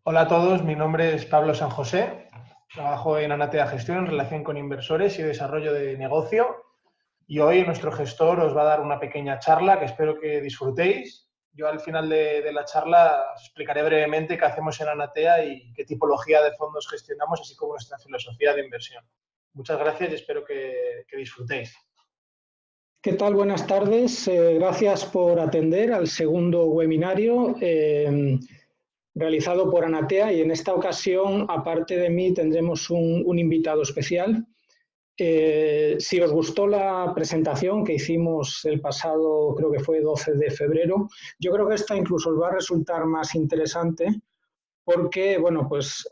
Hola a todos, mi nombre es Pablo San José, trabajo en Anatea Gestión en relación con inversores y desarrollo de negocio y hoy nuestro gestor os va a dar una pequeña charla que espero que disfrutéis. Yo al final de la charla os explicaré brevemente qué hacemos en Anatea y qué tipología de fondos gestionamos, así como nuestra filosofía de inversión. Muchas gracias y espero que disfrutéis. ¿Qué tal? Buenas tardes. Gracias por atender al segundo webinario realizado por Anatea y en esta ocasión, aparte de mí, tendremos un invitado especial. Si os gustó la presentación que hicimos el pasado, creo que fue 12 de febrero, yo creo que esta incluso os va a resultar más interesante porque, bueno, pues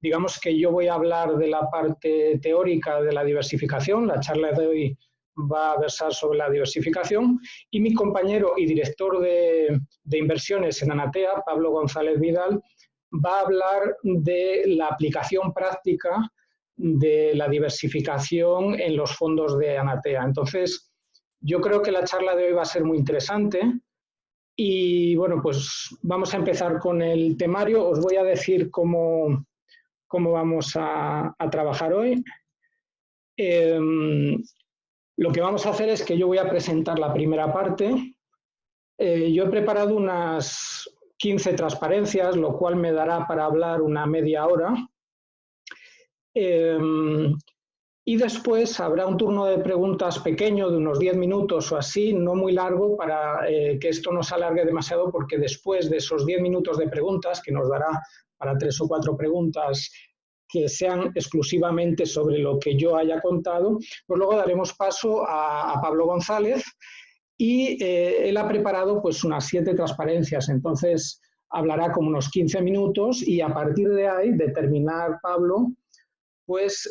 digamos que yo voy a hablar de la parte teórica de la diversificación, la charla de hoy va a versar sobre la diversificación y mi compañero y director de inversiones en Anatea, Pablo González Vidal, va a hablar de la aplicación práctica de la diversificación en los fondos de Anatea. Entonces, yo creo que la charla de hoy va a ser muy interesante. Y bueno, pues vamos a empezar con el temario. Os voy a decir cómo vamos a trabajar hoy. Lo que vamos a hacer es que yo voy a presentar la primera parte. Yo he preparado unas 15 transparencias, lo cual me dará para hablar una media hora. Y después habrá un turno de preguntas pequeño de unos 10 minutos o así, no muy largo, para que esto no se alargue demasiado, porque después de esos 10 minutos de preguntas, que nos dará para 3 o 4 preguntas que sean exclusivamente sobre lo que yo haya contado, pues luego daremos paso a Pablo González y él ha preparado pues unas 7 transparencias, entonces hablará como unos 15 minutos y a partir de ahí, de terminar Pablo, pues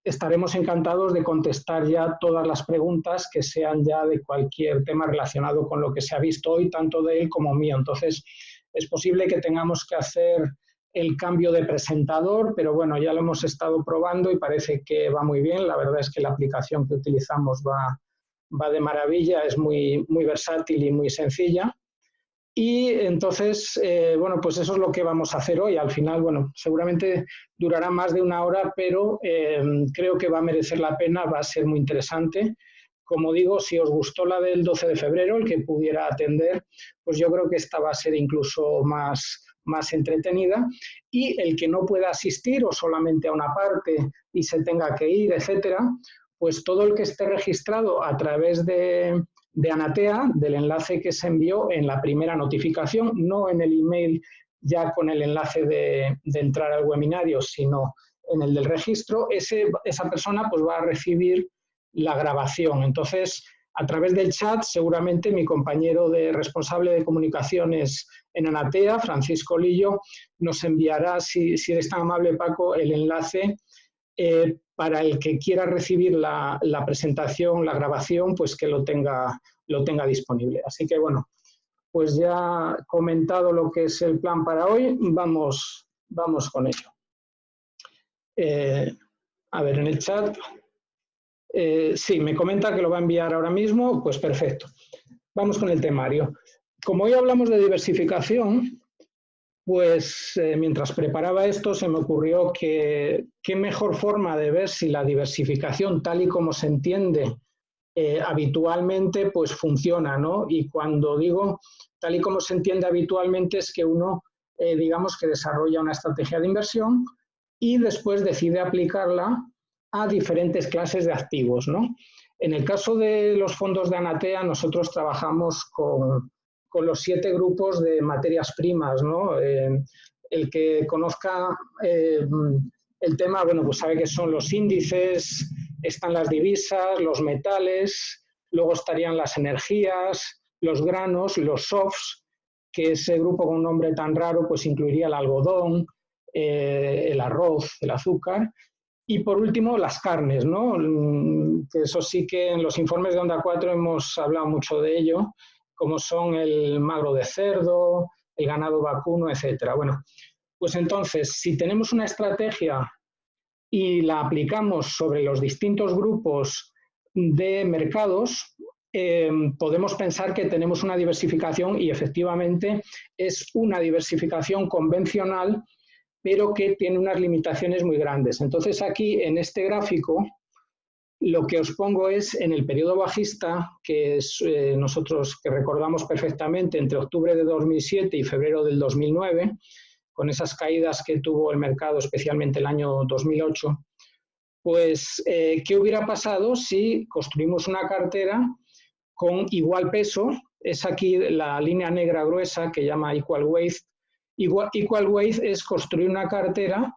estaremos encantados de contestar ya todas las preguntas que sean ya de cualquier tema relacionado con lo que se ha visto hoy, tanto de él como mío. Entonces, es posible que tengamos que hacer el cambio de presentador, pero bueno, ya lo hemos estado probando y parece que va muy bien. La verdad es que la aplicación que utilizamos va de maravilla, es muy versátil y muy sencilla. Y entonces, bueno, pues eso es lo que vamos a hacer hoy. Al final, bueno, seguramente durará más de una hora, pero creo que va a merecer la pena, va a ser muy interesante. Como digo, si os gustó la del 12 de febrero, el que pudiera atender, pues yo creo que esta va a ser incluso más entretenida. Y el que no pueda asistir o solamente a una parte y se tenga que ir, etcétera, pues todo el que esté registrado a través de Anatea, del enlace que se envió en la primera notificación, no en el email ya con el enlace de entrar al webinario, sino en el del registro, esa persona pues va a recibir la grabación. Entonces, a través del chat, seguramente mi compañero responsable de comunicaciones en Anatea, Francisco Lillo, nos enviará, si eres tan amable, Paco, el enlace para el que quiera recibir la presentación, la grabación, pues que lo tenga disponible. Así que bueno, pues ya comentado lo que es el plan para hoy, vamos con ello. A ver, en el chat, sí, me comenta que lo va a enviar ahora mismo, pues perfecto. Vamos con el temario. Como hoy hablamos de diversificación, pues mientras preparaba esto se me ocurrió que qué mejor forma de ver si la diversificación tal y como se entiende habitualmente pues funciona, ¿no? Y cuando digo tal y como se entiende habitualmente es que uno digamos que desarrolla una estrategia de inversión y después decide aplicarla a diferentes clases de activos, ¿no? En el caso de los fondos de Anatea nosotros trabajamos con los 7 grupos de materias primas, ¿no? El que conozca el tema, bueno, pues sabe que son los índices, están las divisas, los metales, luego estarían las energías, los granos, los softs, que ese grupo con un nombre tan raro pues incluiría el algodón, el arroz, el azúcar, y por último las carnes, ¿no? Que eso sí que en los informes de Onda 4 hemos hablado mucho de ello, como son el magro de cerdo, el ganado vacuno, etcétera. Bueno, pues entonces, si tenemos una estrategia y la aplicamos sobre los distintos grupos de mercados, podemos pensar que tenemos una diversificación y efectivamente es una diversificación convencional, pero que tiene unas limitaciones muy grandes. Entonces aquí en este gráfico lo que os pongo es en el periodo bajista, que es nosotros que recordamos perfectamente entre octubre de 2007 y febrero del 2009, con esas caídas que tuvo el mercado, especialmente el año 2008, pues ¿qué hubiera pasado si construimos una cartera con igual peso? Es aquí la línea negra gruesa que llama equal weight. Equal weight es construir una cartera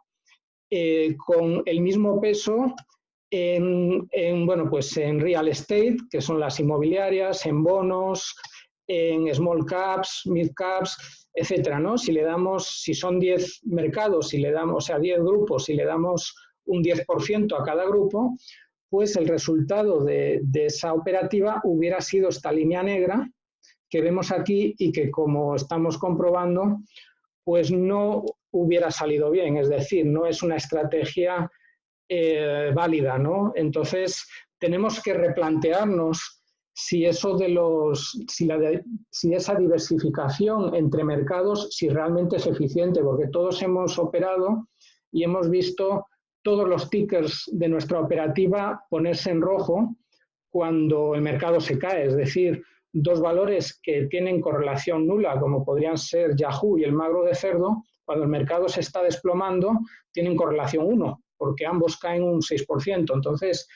con el mismo peso bueno, pues en real estate, que son las inmobiliarias, en bonos, en small caps, mid caps, etcétera, ¿no? Si le damos, si son 10 mercados, si le damos, o sea, 10 grupos, si le damos un 10% a cada grupo, pues el resultado de esa operativa hubiera sido esta línea negra que vemos aquí y que, como estamos comprobando, pues no hubiera salido bien, es decir, no es una estrategia válida, ¿no? Entonces, tenemos que replantearnos si eso de si esa diversificación entre mercados, si realmente es eficiente, porque todos hemos operado y hemos visto todos los tickers de nuestra operativa ponerse en rojo cuando el mercado se cae, es decir, dos valores que tienen correlación nula, como podrían ser Yahoo y el magro de cerdo, cuando el mercado se está desplomando, tienen correlación 1, porque ambos caen un 6%. Entonces,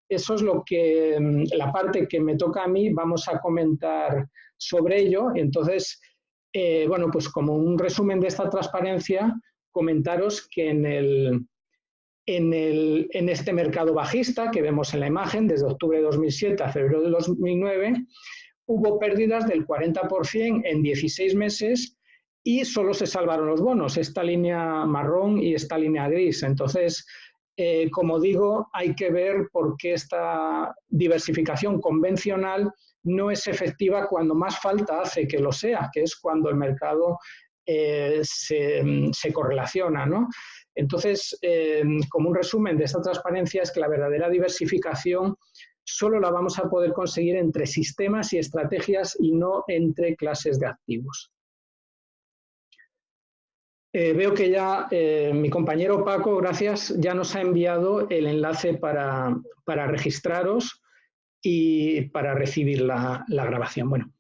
eso es la parte que me toca a mí, vamos a comentar sobre ello. Entonces, bueno, pues como un resumen de esta transparencia, comentaros que en este mercado bajista que vemos en la imagen, desde octubre de 2007 a febrero de 2009, hubo pérdidas del 40% en 16 meses y solo se salvaron los bonos, esta línea marrón y esta línea gris. Entonces, como digo, hay que ver por qué esta diversificación convencional no es efectiva cuando más falta hace que lo sea, que es cuando el mercado se correlaciona, ¿no? Entonces, como un resumen de esta transparencia, es que la verdadera diversificación solo la vamos a poder conseguir entre sistemas y estrategias y no entre clases de activos. Veo que ya mi compañero Paco, gracias, ya nos ha enviado el enlace para registraros y para recibir la grabación. Bueno,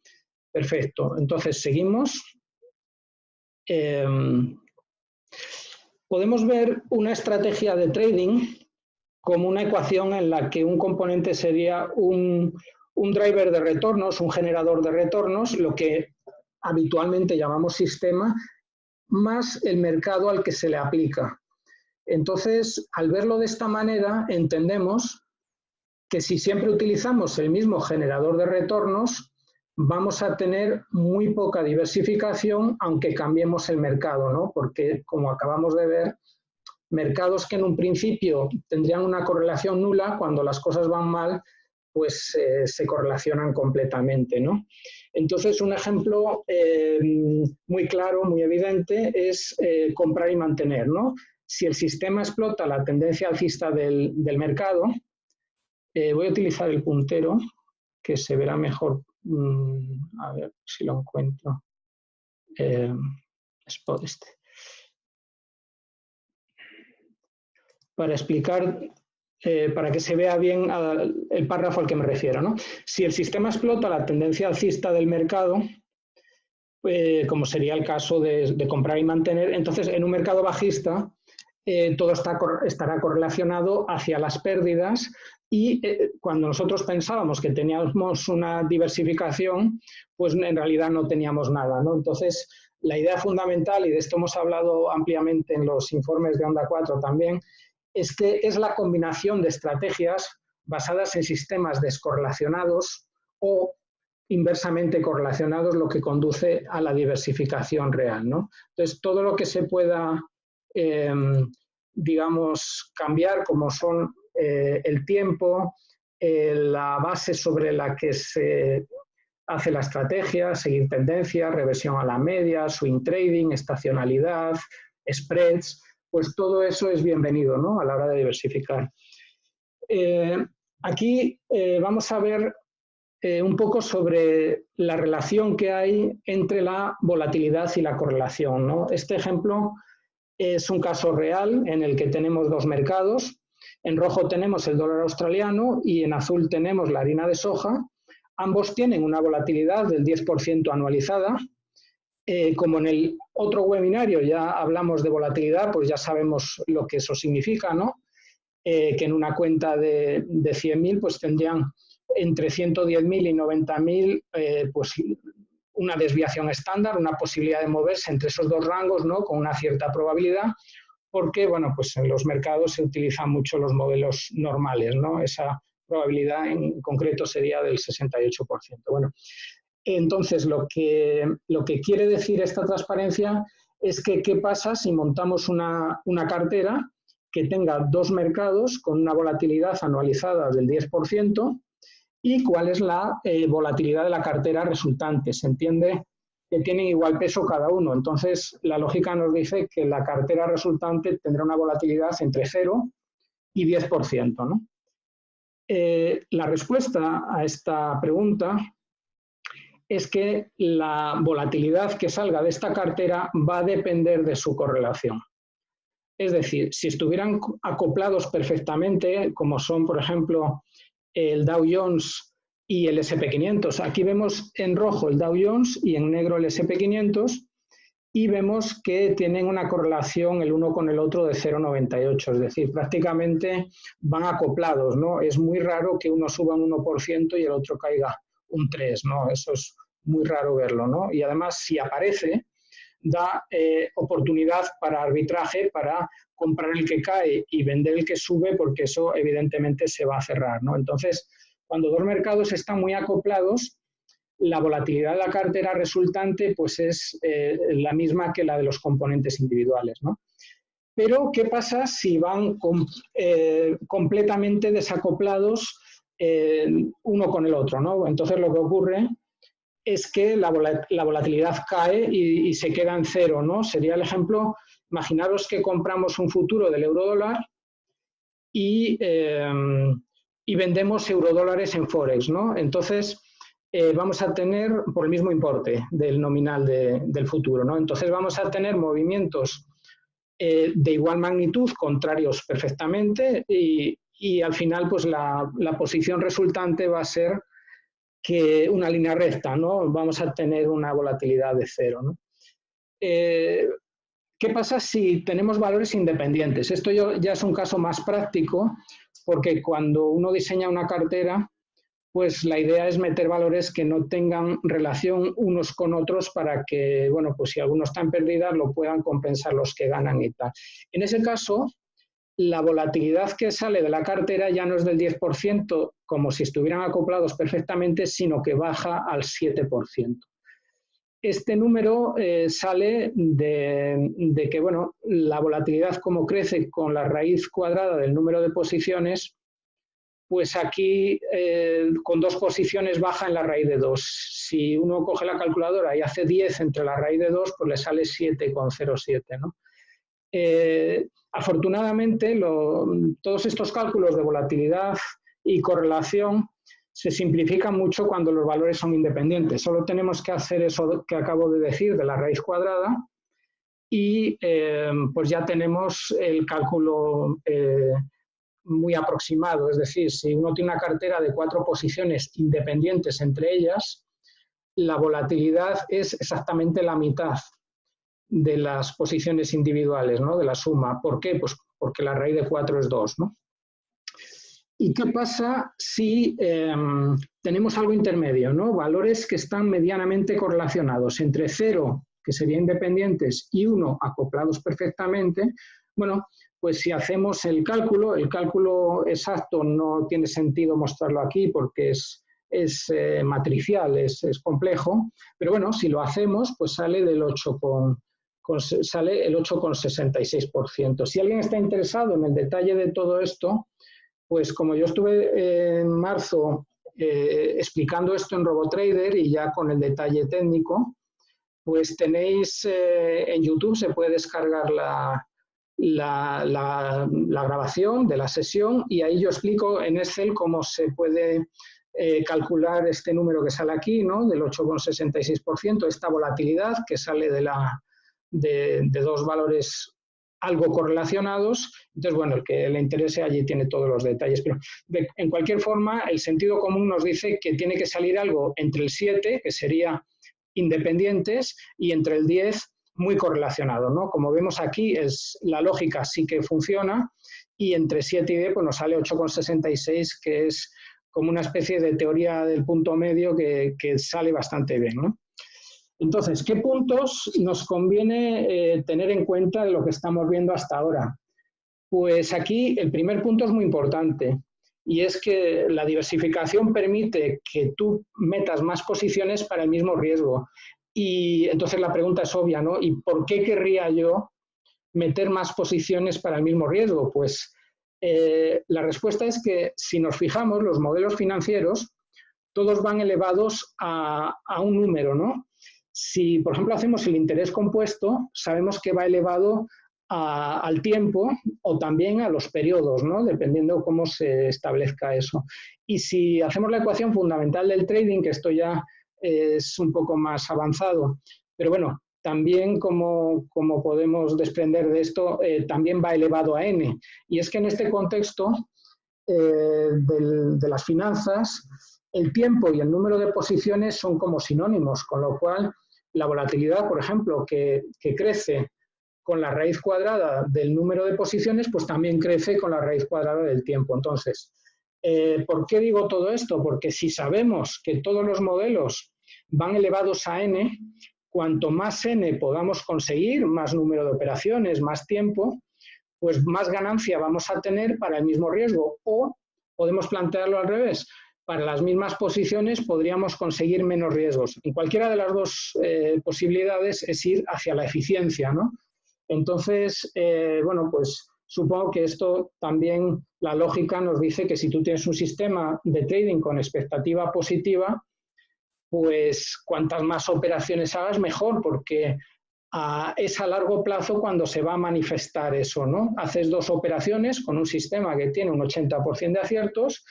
perfecto. Entonces, seguimos. Podemos ver una estrategia de trading como una ecuación en la que un componente sería un driver de retornos, un generador de retornos, lo que habitualmente llamamos sistema, más el mercado al que se le aplica. Entonces, al verlo de esta manera, entendemos que si siempre utilizamos el mismo generador de retornos, vamos a tener muy poca diversificación, aunque cambiemos el mercado, ¿no? Porque, como acabamos de ver, mercados que en un principio tendrían una correlación nula, cuando las cosas van mal, pues se correlacionan completamente, ¿no? Entonces, un ejemplo muy claro, muy evidente, es comprar y mantener, ¿no? Si el sistema explota la tendencia alcista del mercado, voy a utilizar el puntero, que se verá mejor, a ver si lo encuentro, spot este. Para explicar, para que se vea bien el párrafo al que me refiero, ¿no? Si el sistema explota la tendencia alcista del mercado, como sería el caso de comprar y mantener, entonces en un mercado bajista todo estará correlacionado hacia las pérdidas y cuando nosotros pensábamos que teníamos una diversificación, pues en realidad no teníamos nada, ¿no? Entonces, la idea fundamental, y de esto hemos hablado ampliamente en los informes de Onda 4 también, es que es la combinación de estrategias basadas en sistemas descorrelacionados o inversamente correlacionados lo que conduce a la diversificación real, ¿no? Entonces, todo lo que se pueda, digamos, cambiar, como son el tiempo, la base sobre la que se hace la estrategia, seguir tendencias, reversión a la media, swing trading, estacionalidad, spreads, pues todo eso es bienvenido, ¿no? A la hora de diversificar. Aquí vamos a ver un poco sobre la relación que hay entre la volatilidad y la correlación, ¿no? Este ejemplo es un caso real en el que tenemos dos mercados. En rojo tenemos el dólar australiano y en azul tenemos la harina de soja. Ambos tienen una volatilidad del 10% anualizada. Como en el otro webinario ya hablamos de volatilidad, pues ya sabemos lo que eso significa, ¿no? Que en una cuenta de 100.000 pues tendrían entre 110.000 y 90.000 pues una desviación estándar, una posibilidad de moverse entre esos dos rangos, ¿no? Con una cierta probabilidad, porque bueno, pues en los mercados se utilizan mucho los modelos normales, ¿no? Esa probabilidad en concreto sería del 68%. Bueno, entonces lo que quiere decir esta transparencia es que qué pasa si montamos una cartera que tenga dos mercados con una volatilidad anualizada del 10% y cuál es la volatilidad de la cartera resultante. Se entiende que tienen igual peso cada uno. Entonces, la lógica nos dice que la cartera resultante tendrá una volatilidad entre 0 y 10%, ¿no? La respuesta a esta pregunta es que la volatilidad que salga de esta cartera va a depender de su correlación. Es decir, si estuvieran acoplados perfectamente, como son, por ejemplo, el Dow Jones y el S&P 500. Aquí vemos en rojo el Dow Jones y en negro el S&P 500 y vemos que tienen una correlación el uno con el otro de 0,98, es decir, prácticamente van acoplados, ¿no? Es muy raro que uno suba un 1% y el otro caiga un 3%, ¿no? Eso es muy raro verlo, ¿no? Y además, si aparece, da oportunidad para arbitraje, para comprar el que cae y vender el que sube, porque eso evidentemente se va a cerrar, ¿no? Entonces, cuando dos mercados están muy acoplados, la volatilidad de la cartera resultante pues es la misma que la de los componentes individuales, ¿no? Pero, ¿qué pasa si van completamente desacoplados uno con el otro, ¿no? Entonces, lo que ocurre es que la volatilidad cae y se queda en cero, ¿no? Sería el ejemplo, imaginaros que compramos un futuro del euro-dólar y vendemos eurodólares en Forex, ¿no? Entonces, vamos a tener, por el mismo importe del nominal del futuro, ¿no? Entonces, vamos a tener movimientos de igual magnitud, contrarios perfectamente, y al final, pues la posición resultante va a ser que una línea recta, ¿no? Vamos a tener una volatilidad de cero, ¿no? ¿Qué pasa si tenemos valores independientes? Esto ya es un caso más práctico, porque cuando uno diseña una cartera, pues la idea es meter valores que no tengan relación unos con otros para que, bueno, pues si alguno está en pérdida, lo puedan compensar los que ganan y tal. En ese caso, la volatilidad que sale de la cartera ya no es del 10%, como si estuvieran acoplados perfectamente, sino que baja al 7%. Este número sale de que, bueno, la volatilidad como crece con la raíz cuadrada del número de posiciones, pues aquí con dos posiciones baja en la raíz de 2. Si uno coge la calculadora y hace 10 entre la raíz de 2, pues le sale 7,07, ¿no? Afortunadamente, todos estos cálculos de volatilidad y correlación se simplifican mucho cuando los valores son independientes. Solo tenemos que hacer eso que acabo de decir de la raíz cuadrada y pues ya tenemos el cálculo muy aproximado. Es decir, si uno tiene una cartera de 4 posiciones independientes entre ellas, la volatilidad es exactamente la mitad de las posiciones individuales, ¿no? De la suma. ¿Por qué? Pues porque la raíz de 4 es 2, ¿no? ¿Y qué pasa si tenemos algo intermedio, ¿no? Valores que están medianamente correlacionados entre 0, que serían independientes, y 1, acoplados perfectamente? Bueno, pues si hacemos el cálculo exacto no tiene sentido mostrarlo aquí porque es matricial, es complejo, pero bueno, si lo hacemos, pues sale del 8,66%. Si alguien está interesado en el detalle de todo esto, pues como yo estuve en marzo explicando esto en RoboTrader y ya con el detalle técnico, pues tenéis en YouTube, se puede descargar la grabación de la sesión y ahí yo explico en Excel cómo se puede calcular este número que sale aquí, ¿no? Del 8,66%, esta volatilidad que sale de dos valores algo correlacionados. Entonces, bueno, el que le interese allí tiene todos los detalles. Pero en cualquier forma, el sentido común nos dice que tiene que salir algo entre el 7, que sería independientes, y entre el 10, muy correlacionado, ¿no? Como vemos aquí, la lógica sí que funciona, y entre 7 y 10 pues nos sale 8,66, que es como una especie de teoría del punto medio que sale bastante bien, ¿no? Entonces, ¿qué puntos nos conviene tener en cuenta de lo que estamos viendo hasta ahora? Pues aquí el primer punto es muy importante, y es que la diversificación permite que tú metas más posiciones para el mismo riesgo. Y entonces la pregunta es obvia, ¿no? ¿Y por qué querría yo meter más posiciones para el mismo riesgo? Pues la respuesta es que si nos fijamos, los modelos financieros, todos van elevados a un número, ¿no? Si, por ejemplo, hacemos el interés compuesto, sabemos que va elevado al tiempo o también a los periodos, ¿no? Dependiendo cómo se establezca eso. Y si hacemos la ecuación fundamental del trading, que esto ya es un poco más avanzado, pero bueno, también como podemos desprender de esto, también va elevado a n. Y es que en este contexto de las finanzas, el tiempo y el número de posiciones son como sinónimos, con lo cual la volatilidad, por ejemplo, que crece con la raíz cuadrada del número de posiciones, pues también crece con la raíz cuadrada del tiempo. Entonces, ¿por qué digo todo esto? Porque si sabemos que todos los modelos van elevados a n, cuanto más n podamos conseguir, más número de operaciones, más tiempo, pues más ganancia vamos a tener para el mismo riesgo. O podemos plantearlo al revés. Para las mismas posiciones podríamos conseguir menos riesgos. En cualquiera de las dos posibilidades es ir hacia la eficiencia, ¿no? Entonces, bueno, pues supongo que esto también, la lógica nos dice que si tú tienes un sistema de trading con expectativa positiva, pues cuantas más operaciones hagas, mejor, porque es a largo plazo cuando se va a manifestar eso, ¿no? Haces 2 operaciones con un sistema que tiene un 80% de aciertos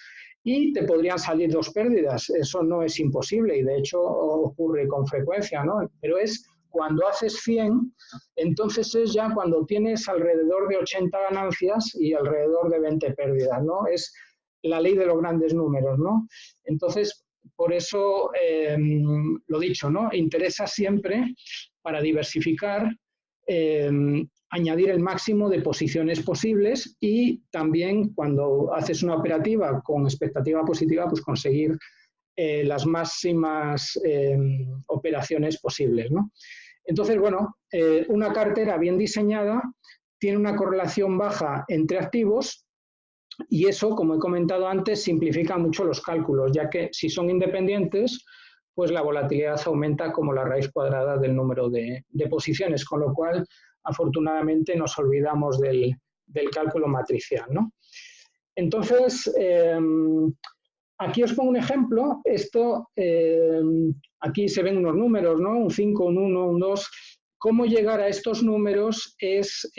y te podrían salir 2 pérdidas. Eso no es imposible y de hecho ocurre con frecuencia, ¿no? Pero es cuando haces 100, entonces es ya cuando tienes alrededor de 80 ganancias y alrededor de 20 pérdidas, ¿no? Es la ley de los grandes números, ¿no? Entonces, por eso, lo dicho, ¿no? Interesa siempre, para diversificar, añadir el máximo de posiciones posibles y también cuando haces una operativa con expectativa positiva, pues conseguir las máximas operaciones posibles, ¿no? Entonces, bueno, una cartera bien diseñada tiene una correlación baja entre activos y eso, como he comentado antes, simplifica mucho los cálculos, ya que si son independientes, pues la volatilidad aumenta como la raíz cuadrada del número de posiciones, con lo cual, afortunadamente, nos olvidamos del cálculo matricial, ¿no? Entonces, aquí os pongo un ejemplo. Esto, aquí se ven unos números, ¿no? Un 5, un 1, un 2. Cómo llegar a estos números es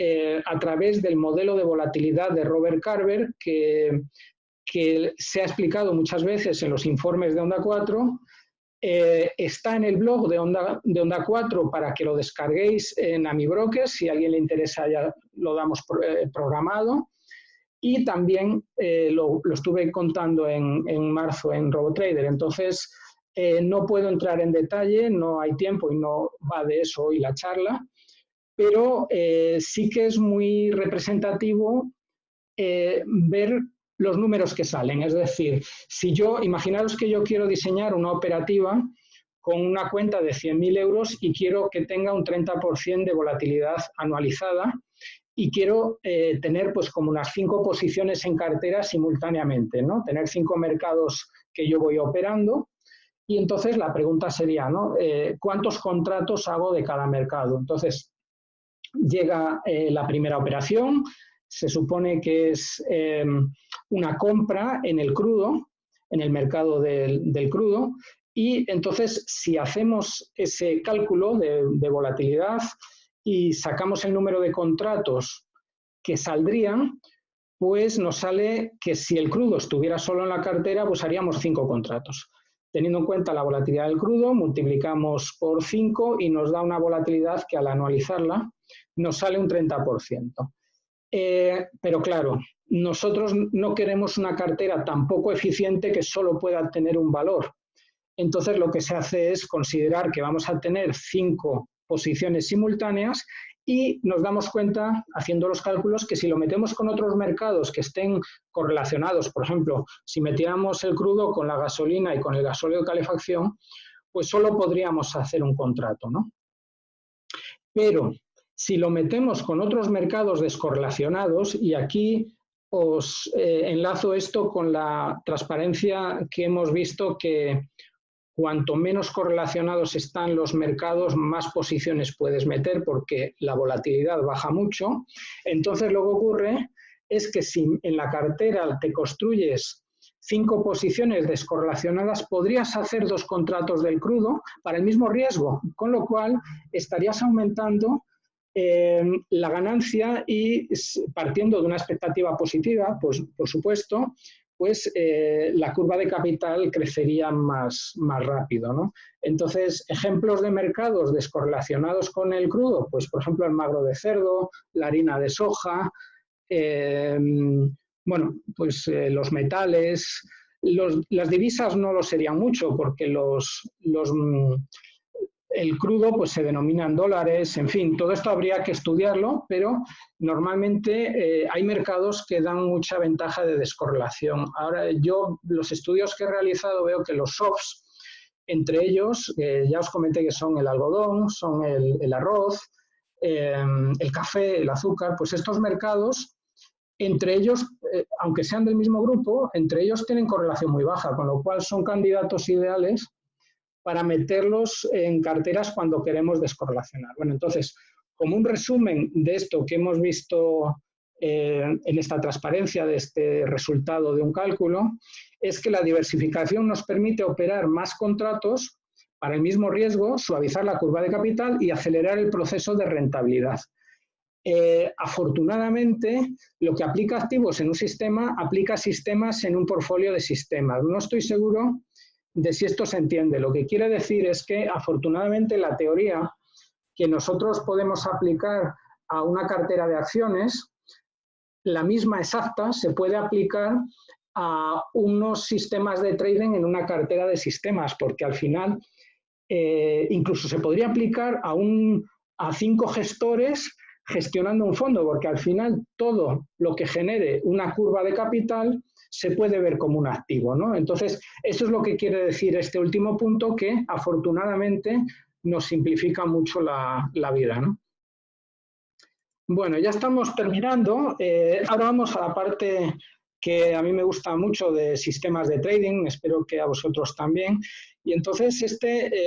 a través del modelo de volatilidad de Robert Carver, que se ha explicado muchas veces en los informes de Onda 4. Está en el blog de Onda 4 para que lo descarguéis en AmiBroker. Si a alguien le interesa, ya lo damos programado. Y también lo estuve contando en marzo en RoboTrader. Entonces, no puedo entrar en detalle, no hay tiempo y no va de eso hoy la charla, pero sí que es muy representativo ver los números que salen. Es decir, imaginaros que yo quiero diseñar una operativa con una cuenta de 100.000 euros y quiero que tenga un 30% de volatilidad anualizada y quiero tener pues como unas 5 posiciones en cartera simultáneamente, ¿no? Tener 5 mercados que yo voy operando. Y entonces la pregunta sería, ¿no? ¿Cuántos contratos hago de cada mercado? Entonces, llega la primera operación, se supone que es una compra en el crudo, en el mercado del crudo, y entonces si hacemos ese cálculo de volatilidad y sacamos el número de contratos que saldrían, pues nos sale que si el crudo estuviera solo en la cartera, pues haríamos 5 contratos. Teniendo en cuenta la volatilidad del crudo, multiplicamos por 5 y nos da una volatilidad que al anualizarla nos sale un 30%. Pero claro, nosotros no queremos una cartera tan poco eficiente que solo pueda tener un valor. Entonces lo que se hace es considerar que vamos a tener 5 posiciones simultáneas y nos damos cuenta, haciendo los cálculos, que si lo metemos con otros mercados que estén correlacionados, por ejemplo, si metiéramos el crudo con la gasolina y con el gasóleo de calefacción, pues solo podríamos hacer un contrato, ¿no? Pero si lo metemos con otros mercados descorrelacionados, y aquí os enlazo esto con la transparencia que hemos visto, que cuanto menos correlacionados están los mercados, más posiciones puedes meter porque la volatilidad baja mucho. Entonces lo que ocurre es que si en la cartera te construyes 5 posiciones descorrelacionadas, podrías hacer 2 contratos del crudo para el mismo riesgo, con lo cual estarías aumentando la ganancia y partiendo de una expectativa positiva, pues por supuesto, pues la curva de capital crecería más rápido, ¿no? Entonces, ejemplos de mercados descorrelacionados con el crudo, pues por ejemplo el magro de cerdo, la harina de soja, bueno, pues los metales, las divisas no lo serían mucho porque el crudo pues se denomina en dólares, en fin, todo esto habría que estudiarlo, pero normalmente hay mercados que dan mucha ventaja de descorrelación. Ahora yo, los estudios que he realizado, veo que los softs, entre ellos, ya os comenté que son el algodón, son el arroz, el café, el azúcar, pues estos mercados, entre ellos, aunque sean del mismo grupo, entre ellos tienen correlación muy baja, con lo cual son candidatos ideales para meterlos en carteras cuando queremos descorrelacionar. Bueno, entonces, como un resumen de esto que hemos visto en esta transparencia de este resultado de un cálculo, es que la diversificación nos permite operar más contratos para el mismo riesgo, suavizar la curva de capital y acelerar el proceso de rentabilidad. Afortunadamente, lo que aplica activos en un sistema, aplica sistemas en un portfolio de sistemas. No estoy seguro de si esto se entiende. Lo que quiere decir es que, afortunadamente, la teoría que nosotros podemos aplicar a una cartera de acciones, la misma exacta, se puede aplicar a unos sistemas de trading en una cartera de sistemas, porque al final incluso se podría aplicar a 5 gestores gestionando un fondo, porque al final todo lo que genere una curva de capital se puede ver como un activo, ¿no? Entonces, eso es lo que quiere decir este último punto, que afortunadamente nos simplifica mucho la vida, ¿no? Bueno, ya estamos terminando. Ahora vamos a la parte que a mí me gusta mucho de sistemas de trading, espero que a vosotros también. Y entonces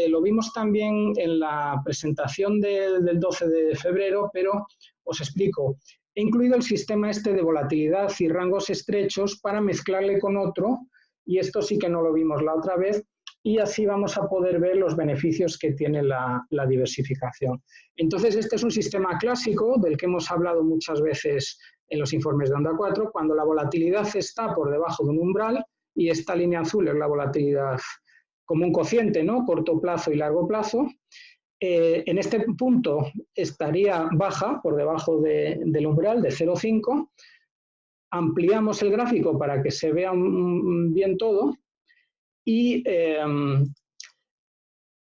lo vimos también en la presentación del 12 de febrero, pero os explico. He incluido el sistema de volatilidad y rangos estrechos para mezclarle con otro, y esto sí que no lo vimos la otra vez, y así vamos a poder ver los beneficios que tiene la diversificación. Entonces, este es un sistema clásico del que hemos hablado muchas veces en los informes de Onda 4, cuando la volatilidad está por debajo de un umbral, y esta línea azul es la volatilidad como un cociente, ¿no? Corto plazo y largo plazo. En este punto estaría baja, por debajo del umbral de 0,5. Ampliamos el gráfico para que se vea bien todo y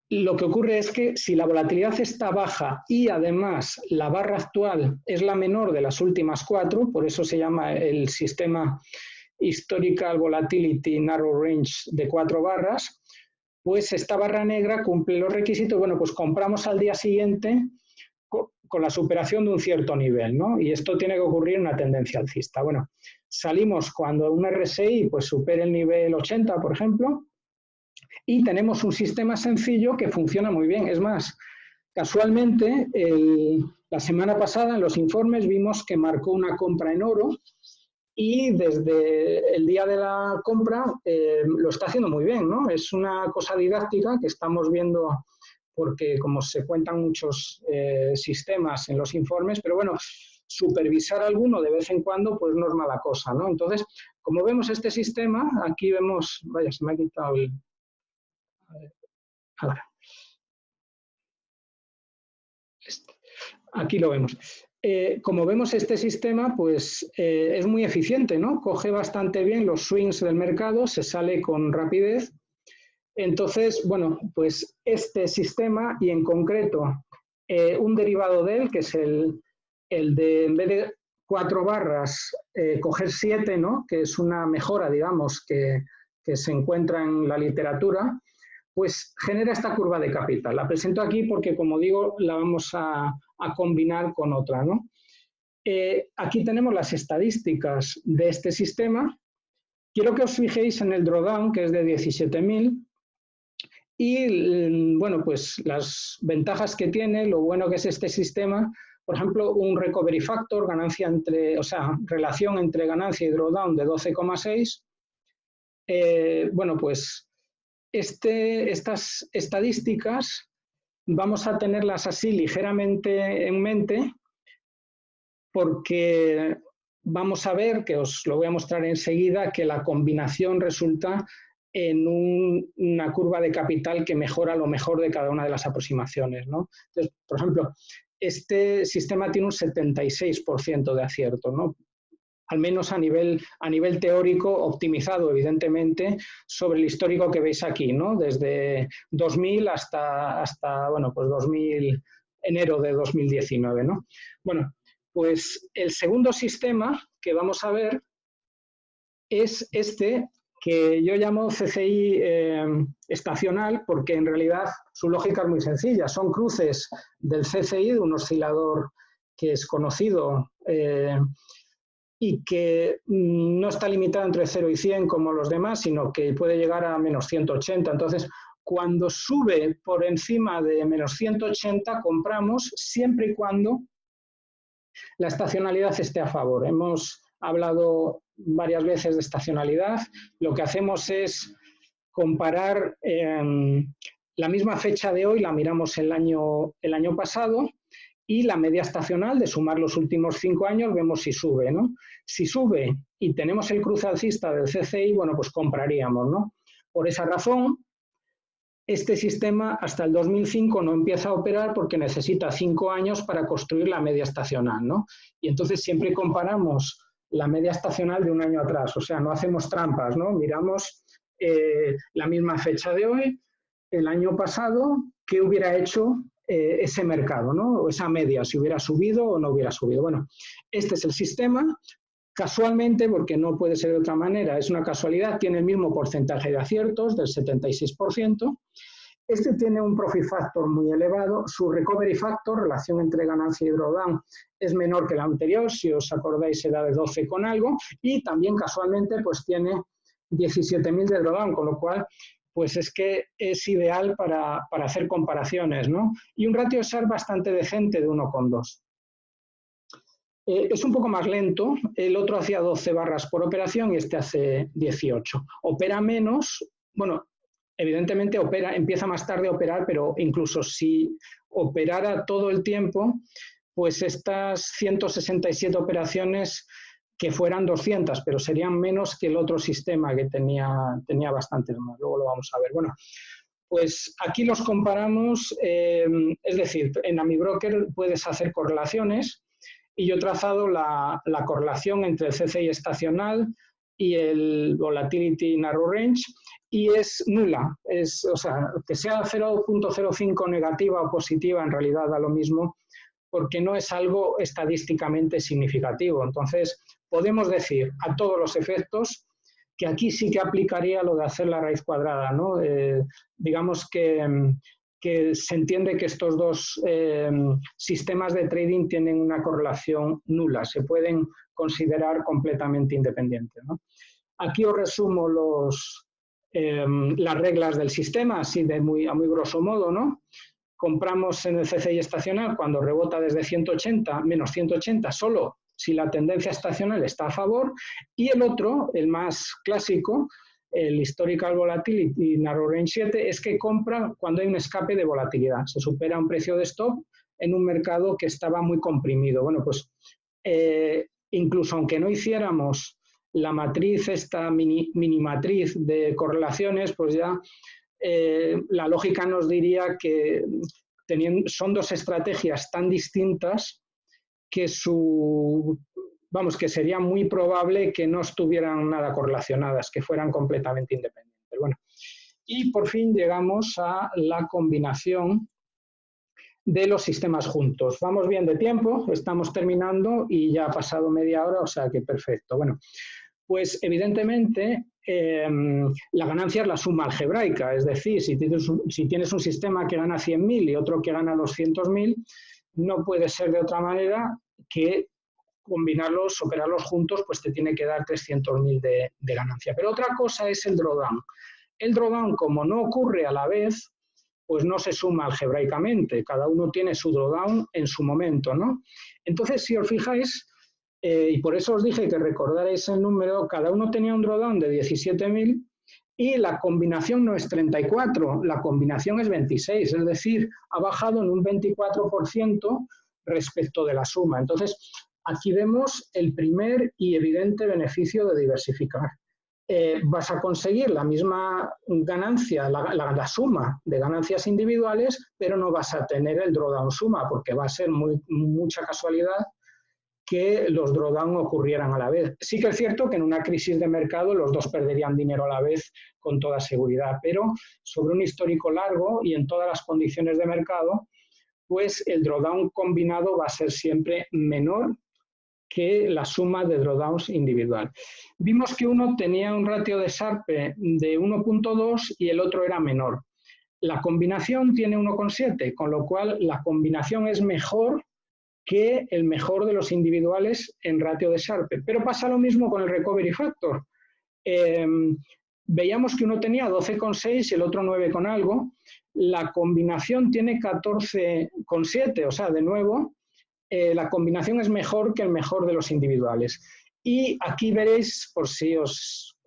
lo que ocurre es que si la volatilidad está baja y además la barra actual es la menor de las últimas 4, por eso se llama el sistema Historical Volatility Narrow Range de 4 barras, pues esta barra negra cumple los requisitos. Bueno, pues compramos al día siguiente con la superación de un cierto nivel, ¿no? Y esto tiene que ocurrir en una tendencia alcista. Bueno, salimos cuando un RSI pues supere el nivel 80, por ejemplo, y tenemos un sistema sencillo que funciona muy bien. Es más, casualmente, la semana pasada en los informes vimos que marcó una compra en oro, y desde el día de la compra lo está haciendo muy bien, ¿no? Es una cosa didáctica que estamos viendo porque como se cuentan muchos sistemas en los informes, pero bueno, supervisar alguno de vez en cuando, pues no es mala cosa, ¿no? Entonces, como vemos este sistema, aquí vemos, vaya, se me ha quitado el... Ahora. Aquí lo vemos. Como vemos, este sistema pues, es muy eficiente, ¿no? Coge bastante bien los swings del mercado, se sale con rapidez. Entonces, bueno, pues este sistema y en concreto un derivado de él, que es el de, en vez de 4 barras, coger 7, ¿no? Que es una mejora, digamos, que se encuentra en la literatura, pues genera esta curva de capital. La presento aquí porque, como digo, la vamos a combinar con otra, ¿no? Aquí tenemos las estadísticas de este sistema. Quiero que os fijéis en el drawdown, que es de 17.000, y, bueno, pues las ventajas que tiene, lo bueno que es este sistema, por ejemplo, un recovery factor, ganancia entre, o sea, relación entre ganancia y drawdown de 12,6. Bueno, pues estas estadísticas vamos a tenerlas así ligeramente en mente porque vamos a ver, que os lo voy a mostrar enseguida, que la combinación resulta en una curva de capital que mejora lo mejor de cada una de las aproximaciones, ¿no? Entonces, por ejemplo, este sistema tiene un 76% de acierto, ¿no? Al menos a nivel teórico, optimizado, evidentemente, sobre el histórico que veis aquí, ¿no? Desde 2000 hasta bueno, pues 2000, enero de 2019, ¿no? Bueno, pues el segundo sistema que vamos a ver es este, que yo llamo CCI estacional, porque en realidad su lógica es muy sencilla. Son cruces del CCI, de un oscilador que es conocido y que no está limitado entre 0 y 100 como los demás, sino que puede llegar a menos 180. Entonces, cuando sube por encima de menos 180, compramos siempre y cuando la estacionalidad esté a favor. Hemos hablado varias veces de estacionalidad. Lo que hacemos es comparar la misma fecha de hoy, la miramos el año pasado, y la media estacional, de sumar los últimos 5 años, vemos si sube, ¿no? Si sube y tenemos el cruce alcista del CCI, bueno, pues compraríamos, ¿no? Por esa razón, este sistema hasta el 2005 no empieza a operar porque necesita 5 años para construir la media estacional, ¿no? Y entonces siempre comparamos la media estacional de un año atrás, o sea, no hacemos trampas, ¿no? Miramos la misma fecha de hoy, el año pasado, qué hubiera hecho ese mercado, ¿no? O esa media, si hubiera subido o no hubiera subido. Bueno, este es el sistema. Casualmente, porque no puede ser de otra manera, es una casualidad, tiene el mismo porcentaje de aciertos, del 76%. Este tiene un profit factor muy elevado. Su recovery factor, relación entre ganancia y drawdown, es menor que la anterior, si os acordáis era de 12 con algo, y también casualmente pues tiene 17.000 de drawdown, con lo cual pues es que es ideal para hacer comparaciones, ¿no? Y un ratio SAR bastante decente de 1,2. Es un poco más lento, el otro hacía 12 barras por operación y este hace 18. Opera menos, bueno, evidentemente empieza más tarde a operar, pero incluso si operara todo el tiempo, pues estas 167 operaciones que fueran 200, pero serían menos que el otro sistema que tenía bastantes más. Luego lo vamos a ver. Bueno, pues aquí los comparamos, es decir, en AmiBroker puedes hacer correlaciones y yo he trazado la correlación entre el CCI estacional y el Volatility Narrow Range y es nula. O sea, que sea 0,05 negativa o positiva en realidad da lo mismo porque no es algo estadísticamente significativo. Entonces, podemos decir a todos los efectos que aquí sí que aplicaría lo de hacer la raíz cuadrada, ¿no? Digamos que se entiende que estos dos sistemas de trading tienen una correlación nula, se pueden considerar completamente independientes, ¿no? Aquí os resumo las reglas del sistema, así a muy grosso modo, ¿no? Compramos en el CCI estacional cuando rebota desde 180, menos 180, solo si la tendencia estacional está a favor, y el otro, el más clásico, el Historical Volatility Narrow Range 7, es que compra cuando hay un escape de volatilidad. Se supera un precio de stop en un mercado que estaba muy comprimido. Bueno, pues incluso aunque no hiciéramos la matriz, esta minimatriz de correlaciones, pues ya la lógica nos diría que son dos estrategias tan distintas que que sería muy probable que no estuvieran nada correlacionadas, que fueran completamente independientes. Bueno, y por fin llegamos a la combinación de los sistemas juntos. Vamos bien de tiempo, estamos terminando y ya ha pasado media hora, o sea que perfecto. Bueno, pues evidentemente la ganancia es la suma algebraica, es decir, si tienes un sistema que gana 100.000 y otro que gana 200.000, no puede ser de otra manera que combinarlos, operarlos juntos, pues te tiene que dar 300.000 de ganancia. Pero otra cosa es el drawdown. El drawdown, como no ocurre a la vez, pues no se suma algebraicamente, cada uno tiene su drawdown en su momento, ¿no? Entonces, si os fijáis, y por eso os dije que recordaréis el número, cada uno tenía un drawdown de 17.000 y la combinación no es 34, la combinación es 26, es decir, ha bajado en un 24% respecto de la suma. Entonces, aquí vemos el primer y evidente beneficio de diversificar. Vas a conseguir la misma ganancia, la suma de ganancias individuales, pero no vas a tener el drawdown suma, porque va a ser mucha casualidad que los drawdown ocurrieran a la vez. Sí que es cierto que en una crisis de mercado los dos perderían dinero a la vez con toda seguridad, pero sobre un histórico largo y en todas las condiciones de mercado, pues el drawdown combinado va a ser siempre menor que la suma de drawdowns individual. Vimos que uno tenía un ratio de Sharpe de 1.2 y el otro era menor. La combinación tiene 1.7, con lo cual la combinación es mejor que el mejor de los individuales en ratio de Sharpe. Pero pasa lo mismo con el recovery factor. Veíamos que uno tenía 12,6 y el otro 9 con algo. La combinación tiene 14,7, o sea, de nuevo, la combinación es mejor que el mejor de los individuales. Y aquí veréis, por si os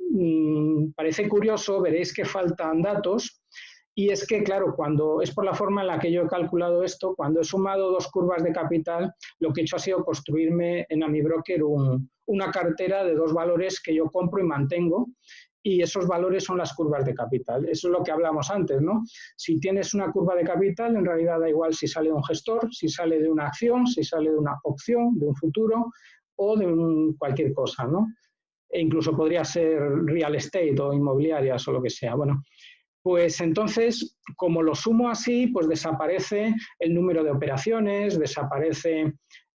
parece curioso, veréis que faltan datos. Y es que, claro, cuando es por la forma en la que yo he calculado esto, cuando he sumado dos curvas de capital, lo que he hecho ha sido construirme en AmiBroker una cartera de dos valores que yo compro y mantengo, y esos valores son las curvas de capital. Eso es lo que hablamos antes, ¿no? Si tienes una curva de capital, en realidad da igual si sale de un gestor, si sale de una acción, si sale de una opción, de un futuro o de cualquier cosa, ¿no? E incluso podría ser real estate o inmobiliarias o lo que sea. Bueno, pues entonces, como lo sumo así, pues desaparece el número de operaciones, desaparece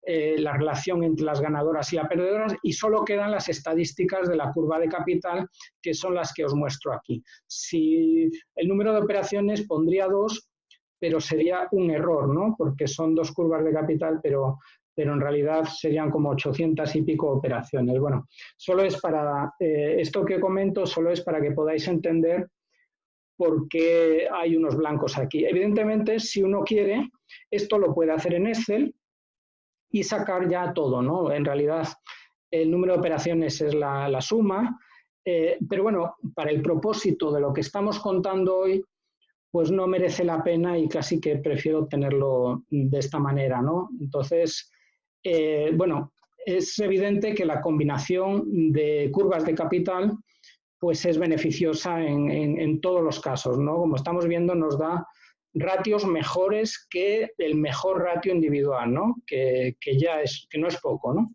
la relación entre las ganadoras y las perdedoras y solo quedan las estadísticas de la curva de capital, que son las que os muestro aquí. Si el número de operaciones pondría 2, pero sería un error, ¿no? Porque son dos curvas de capital, pero en realidad serían como 800 y pico operaciones. Bueno, solo es para, esto que comento solo es para que podáis entender por qué hay unos blancos aquí. Evidentemente, si uno quiere, esto lo puede hacer en Excel y sacar ya todo, ¿no? En realidad, el número de operaciones es la suma, pero bueno, para el propósito de lo que estamos contando hoy, pues no merece la pena y casi que prefiero tenerlo de esta manera, ¿no? Entonces, bueno, es evidente que la combinación de curvas de capital pues es beneficiosa en todos los casos, ¿no? Como estamos viendo, nos da ratios mejores que el mejor ratio individual, ¿no? Que no es poco, ¿no?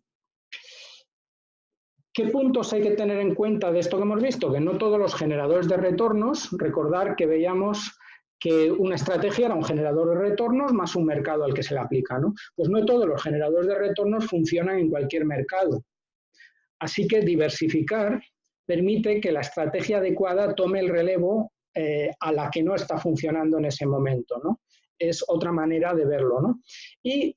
¿Qué puntos hay que tener en cuenta de esto que hemos visto? Que no todos los generadores de retornos, recordar que veíamos que una estrategia era un generador de retornos más un mercado al que se le aplica, ¿no? Pues no todos los generadores de retornos funcionan en cualquier mercado. Así que diversificar permite que la estrategia adecuada tome el relevo a la que no está funcionando en ese momento, ¿no? Es otra manera de verlo, ¿no? Y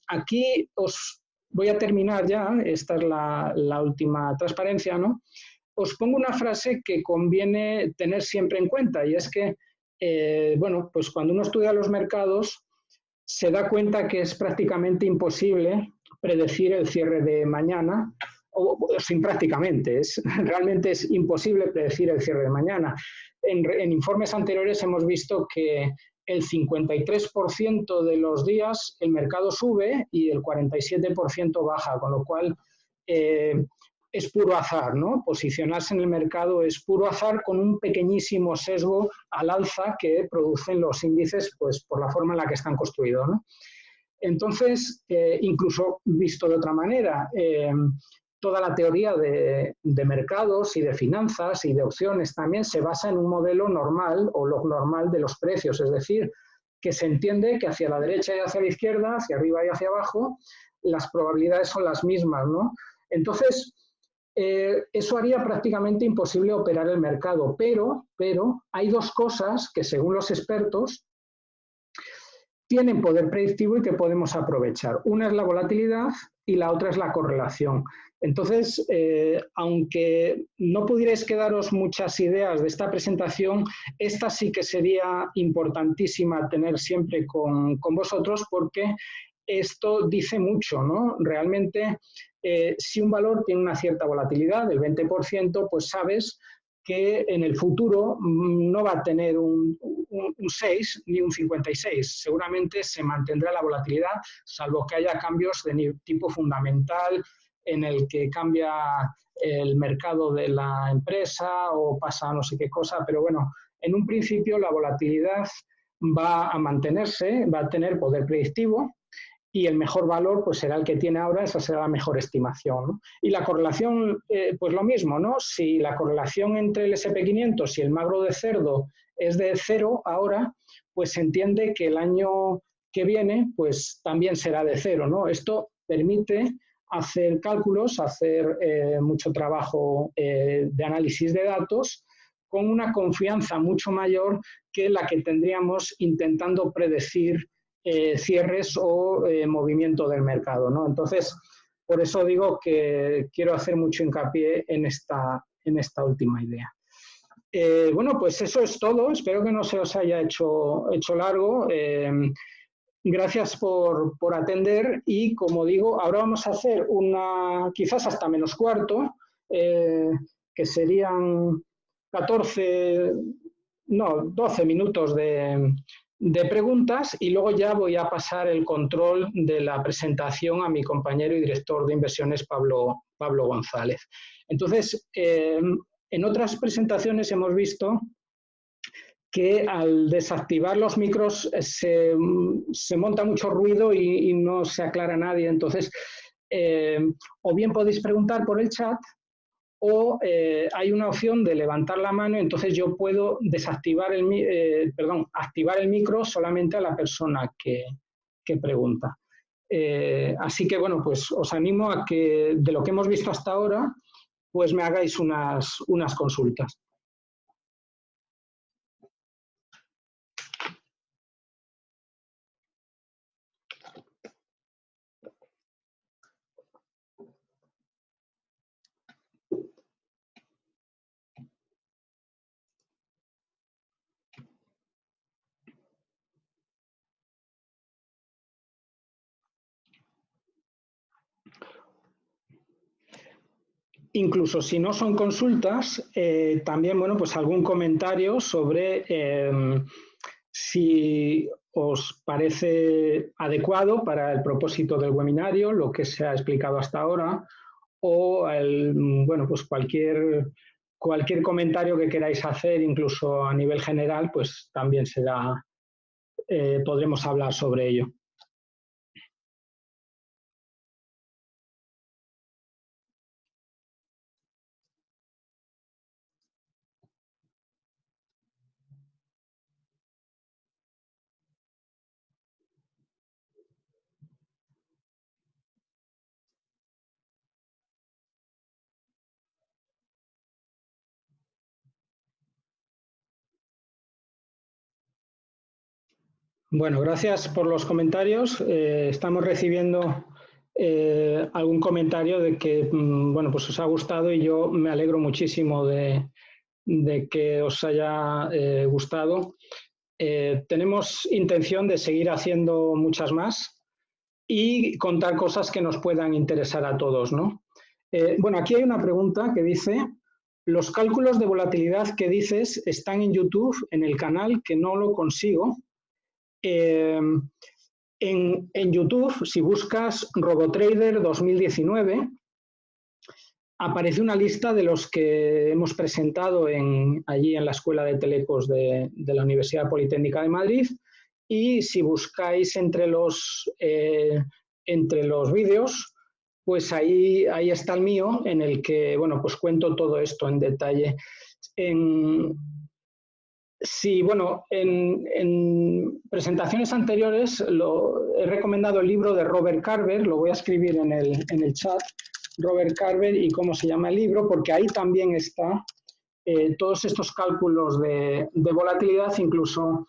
aquí os voy a terminar ya, esta es la última transparencia, ¿no? Os pongo una frase que conviene tener siempre en cuenta y es que, bueno, pues cuando uno estudia los mercados se da cuenta que es prácticamente imposible predecir el cierre de mañana, o sin prácticamente, realmente es imposible predecir el cierre de mañana. En informes anteriores hemos visto que el 53% de los días el mercado sube y el 47% baja, con lo cual es puro azar, ¿no? Posicionarse en el mercado es puro azar con un pequeñísimo sesgo al alza que producen los índices, pues por la forma en la que están construidos, ¿no? Entonces, incluso visto de otra manera, toda la teoría de mercados y de finanzas y de opciones también se basa en un modelo normal o log normal de los precios, es decir, que se entiende que hacia la derecha y hacia la izquierda, hacia arriba y hacia abajo, las probabilidades son las mismas, ¿no? Entonces, eso haría prácticamente imposible operar el mercado, pero hay dos cosas que, según los expertos, tienen poder predictivo y que podemos aprovechar. Una es la volatilidad y la otra es la correlación. Entonces, aunque no pudierais quedaros muchas ideas de esta presentación, esta sí que sería importantísima tener siempre con vosotros, porque esto dice mucho, ¿no? Realmente, si un valor tiene una cierta volatilidad, del 20%, pues sabes que en el futuro no va a tener un 6 ni un 56. Seguramente se mantendrá la volatilidad, salvo que haya cambios de tipo fundamental en el que cambia el mercado de la empresa o pasa no sé qué cosa, pero bueno, en un principio la volatilidad va a mantenerse, va a tener poder predictivo, y el mejor valor pues será el que tiene ahora, esa será la mejor estimación, ¿no? Y la correlación, pues lo mismo, ¿no? Si la correlación entre el SP500 y el magro de cerdo es de 0 ahora, pues se entiende que el año que viene pues también será de 0, ¿no? Esto permite hacer cálculos, hacer mucho trabajo de análisis de datos con una confianza mucho mayor que la que tendríamos intentando predecir cierres o movimiento del mercado, ¿no? Entonces, por eso digo que quiero hacer mucho hincapié en esta última idea. Bueno, pues eso es todo. Espero que no se os haya hecho largo. Gracias por atender y, como digo, ahora vamos a hacer una, quizás hasta menos cuarto, que serían 12 minutos de preguntas, y luego ya voy a pasar el control de la presentación a mi compañero y director de inversiones, Pablo González. Entonces, en otras presentaciones hemos visto que al desactivar los micros se monta mucho ruido y no se aclara nadie. Entonces, o bien podéis preguntar por el chat, o hay una opción de levantar la mano, entonces yo puedo activar el micro solamente a la persona que pregunta. Así que, bueno, pues os animo a que, de lo que hemos visto hasta ahora, pues me hagáis unas consultas. Incluso si no son consultas, también, bueno, pues algún comentario sobre si os parece adecuado para el propósito del webinario lo que se ha explicado hasta ahora, o bueno, pues cualquier comentario que queráis hacer, incluso a nivel general, pues también podremos hablar sobre ello. Bueno, gracias por los comentarios. Estamos recibiendo algún comentario de que, bueno, pues os ha gustado, y yo me alegro muchísimo de que os haya gustado. Tenemos intención de seguir haciendo muchas más y contar cosas que nos puedan interesar a todos, ¿no? Bueno, aquí hay una pregunta que dice: los cálculos de volatilidad que dices están en YouTube, en el canal, que no lo consigo. En YouTube, si buscas RoboTrader 2019, aparece una lista de los que hemos presentado allí en la Escuela de Telecos de la Universidad Politécnica de Madrid, y si buscáis entre los vídeos, pues ahí está el mío, en el que, bueno, pues cuento todo esto en detalle. Sí, bueno, en presentaciones anteriores he recomendado el libro de Robert Carver, lo voy a escribir en el chat, Robert Carver y cómo se llama el libro, porque ahí también está todos estos cálculos de volatilidad. Incluso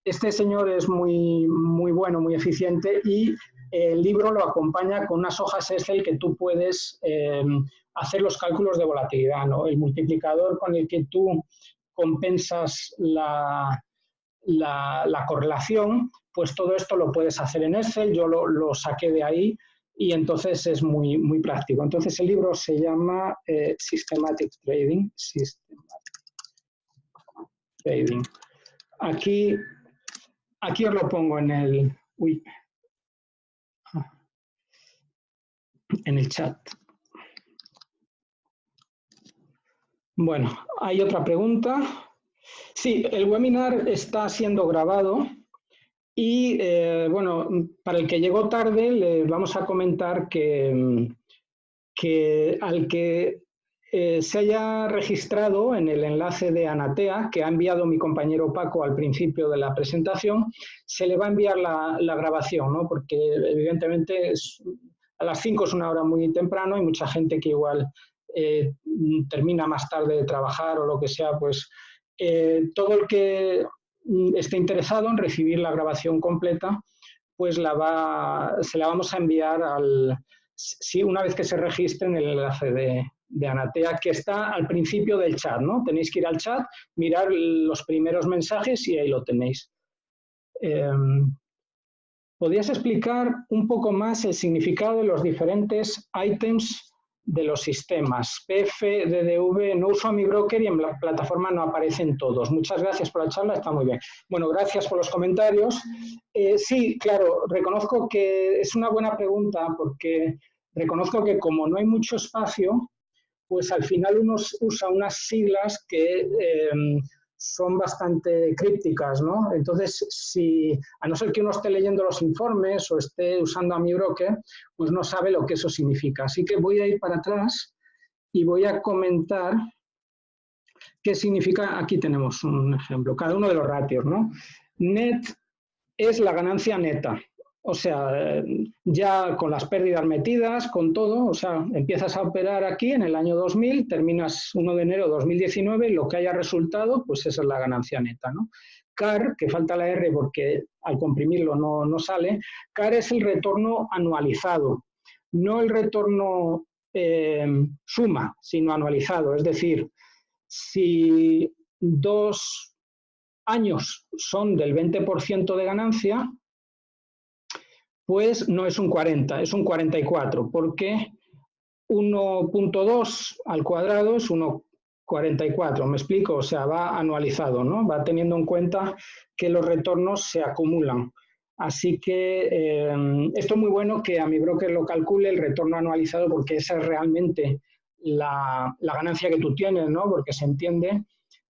este señor es muy, muy bueno, muy eficiente, y el libro lo acompaña con unas hojas Excel que tú puedes hacer los cálculos de volatilidad, ¿no? El multiplicador con el que tú compensas la correlación, pues todo esto lo puedes hacer en Excel. Yo lo saqué de ahí y entonces es muy, muy práctico. Entonces el libro se llama Systematic Trading. Aquí os lo pongo en el chat. Bueno, hay otra pregunta. Sí, el webinar está siendo grabado y, bueno, para el que llegó tarde le vamos a comentar que al que se haya registrado en el enlace de Anatea, que ha enviado mi compañero Paco al principio de la presentación, se le va a enviar la grabación, ¿no? Porque evidentemente a las 5 es una hora muy temprano y mucha gente que igual termina más tarde de trabajar o lo que sea, pues todo el que esté interesado en recibir la grabación completa, pues se la vamos a enviar una vez que se registre en el enlace de Anatea, que está al principio del chat, ¿no? Tenéis que ir al chat, mirar los primeros mensajes y ahí lo tenéis. ¿Podrías explicar un poco más el significado de los diferentes ítems de los sistemas? PF, DDV, no uso a mi broker y en la plataforma no aparecen todos. Muchas gracias por la charla, está muy bien. Bueno, gracias por los comentarios. Sí, claro, reconozco que es una buena pregunta, porque reconozco que como no hay mucho espacio, pues al final uno usa unas siglas que son bastante crípticas, ¿no? Entonces, a no ser que uno esté leyendo los informes o esté usando a mi broker, pues no sabe lo que eso significa. Así que voy a ir para atrás y voy a comentar qué significa. Aquí tenemos un ejemplo, cada uno de los ratios, ¿no? Net es la ganancia neta. O sea, ya con las pérdidas metidas, con todo, o sea, empiezas a operar aquí en el año 2000, terminas 1 de enero de 2019, lo que haya resultado, pues esa es la ganancia neta, ¿no? CAR, que falta la R porque al comprimirlo no sale, CAR es el retorno anualizado, no el retorno suma, sino anualizado. Es decir, si 2 años son del 20% de ganancia, pues no es un 40, es un 44, porque 1.2 al cuadrado es 1,44, ¿me explico? O sea, va anualizado, ¿no? Va teniendo en cuenta que los retornos se acumulan. Así que esto es muy bueno que a mi broker lo calcule el retorno anualizado, porque esa es realmente la ganancia que tú tienes, ¿no? Porque se entiende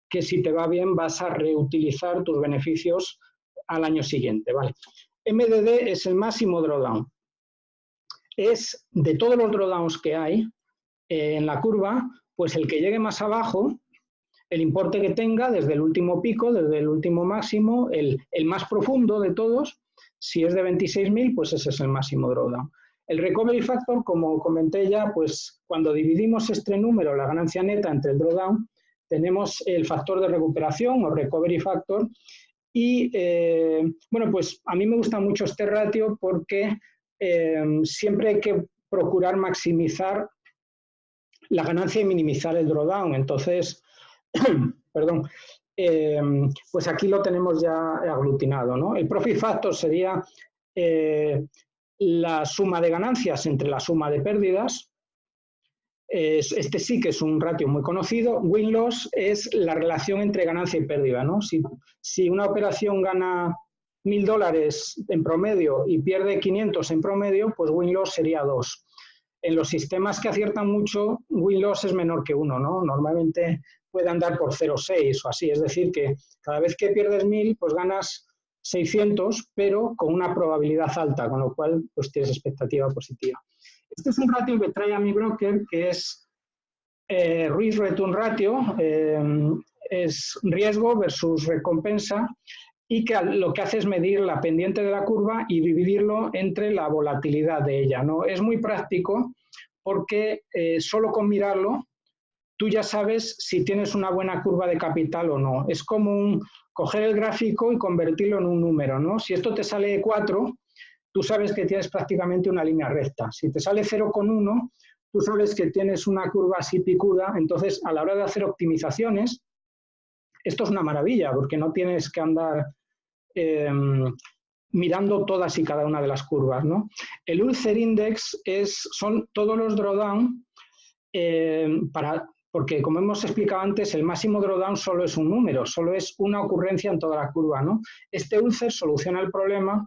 que si te va bien vas a reutilizar tus beneficios al año siguiente, ¿vale? MDD es el máximo drawdown. Es de todos los drawdowns que hay en la curva, pues el que llegue más abajo, el importe que tenga desde el último pico, desde el último máximo, el más profundo de todos, si es de 26.000, pues ese es el máximo drawdown. El recovery factor, como comenté ya, pues cuando dividimos este número, la ganancia neta, entre el drawdown, tenemos el factor de recuperación o recovery factor. Y, bueno, pues a mí me gusta mucho este ratio porque siempre hay que procurar maximizar la ganancia y minimizar el drawdown. Entonces, perdón, pues aquí lo tenemos ya aglutinado, ¿no? El profit factor sería la suma de ganancias entre la suma de pérdidas. Este sí que es un ratio muy conocido. Win-loss es la relación entre ganancia y pérdida, ¿no? Si una operación gana $1.000 en promedio y pierde 500 en promedio, pues win-loss sería 2. En los sistemas que aciertan mucho, win-loss es menor que 1, ¿no? Normalmente puede andar por 0,6 o así, es decir, que cada vez que pierdes 1.000, pues ganas 600, pero con una probabilidad alta, con lo cual pues tienes expectativa positiva. Este es un ratio que trae a mi broker, que es Risk Return Ratio, es riesgo versus recompensa, y que lo que hace es medir la pendiente de la curva y dividirlo entre la volatilidad de ella, ¿no? Es muy práctico porque solo con mirarlo tú ya sabes si tienes una buena curva de capital o no. Es como coger el gráfico y convertirlo en un número, ¿no? Si esto te sale 4, tú sabes que tienes prácticamente una línea recta. Si te sale 0,1, tú sabes que tienes una curva así picuda. Entonces, a la hora de hacer optimizaciones, esto es una maravilla, porque no tienes que andar mirando todas y cada una de las curvas, ¿no? El Ulcer Index son todos los drawdown porque, como hemos explicado antes, el máximo drawdown solo es un número, solo es una ocurrencia en toda la curva, ¿no? Este Ulcer soluciona el problema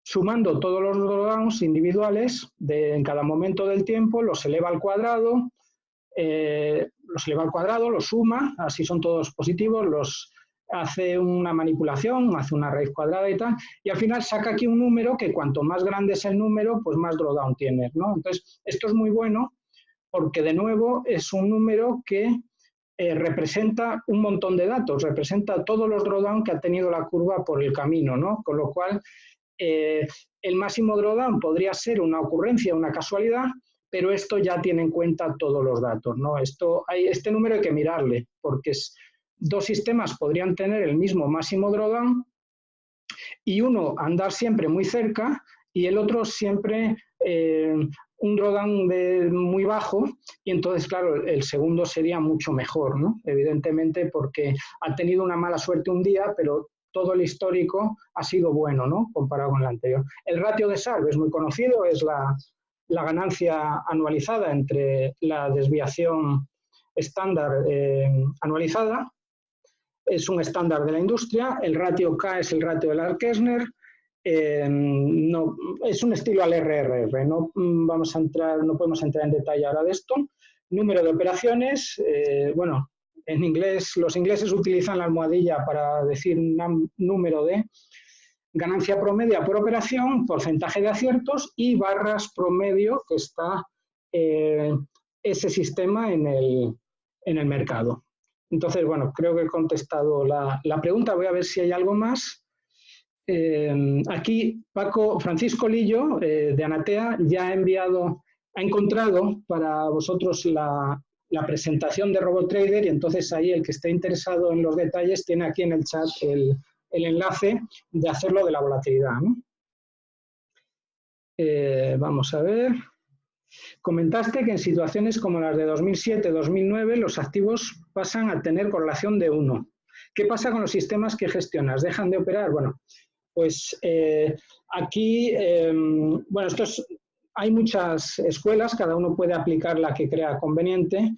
sumando todos los drawdowns individuales en cada momento del tiempo, los eleva al cuadrado, los suma, así son todos positivos, hace una manipulación, hace una raíz cuadrada y tal, y al final saca aquí un número que cuanto más grande es el número, pues más drawdown tienes, ¿no? Entonces, esto es muy bueno porque, de nuevo, es un número que representa un montón de datos, representa todos los drawdown que ha tenido la curva por el camino, ¿no? Con lo cual, el máximo drawdown podría ser una ocurrencia, una casualidad, pero esto ya tiene en cuenta todos los datos, ¿no? Este número hay que mirarle, porque dos sistemas podrían tener el mismo máximo drawdown y uno andar siempre muy cerca y el otro siempre un drawdown muy bajo, y entonces, claro, el segundo sería mucho mejor, ¿no? Evidentemente, porque ha tenido una mala suerte un día, pero todo el histórico ha sido bueno, ¿no? Comparado con el anterior. El ratio de Sharpe es muy conocido, es la ganancia anualizada entre la desviación estándar anualizada. Es un estándar de la industria. El ratio K es el ratio de Lark-Kessner. No, es un estilo al RRR. No podemos entrar en detalle ahora de esto. Número de operaciones. Bueno, en inglés, los ingleses utilizan la almohadilla para decir un número de ganancia promedio por operación, porcentaje de aciertos y barras promedio que está ese sistema en el mercado. Entonces, bueno, creo que he contestado la pregunta. Voy a ver si hay algo más. Aquí Francisco Lillo, de Anatea, ya ha encontrado para vosotros la presentación de RoboTrader, y entonces ahí el que esté interesado en los detalles tiene aquí en el chat el enlace de hacerlo de la volatilidad, ¿no? Vamos a ver. Comentaste que en situaciones como las de 2007-2009 los activos pasan a tener correlación de 1. ¿Qué pasa con los sistemas que gestionas? ¿Dejan de operar? Bueno, pues aquí, bueno, hay muchas escuelas, cada uno puede aplicar la que crea conveniente.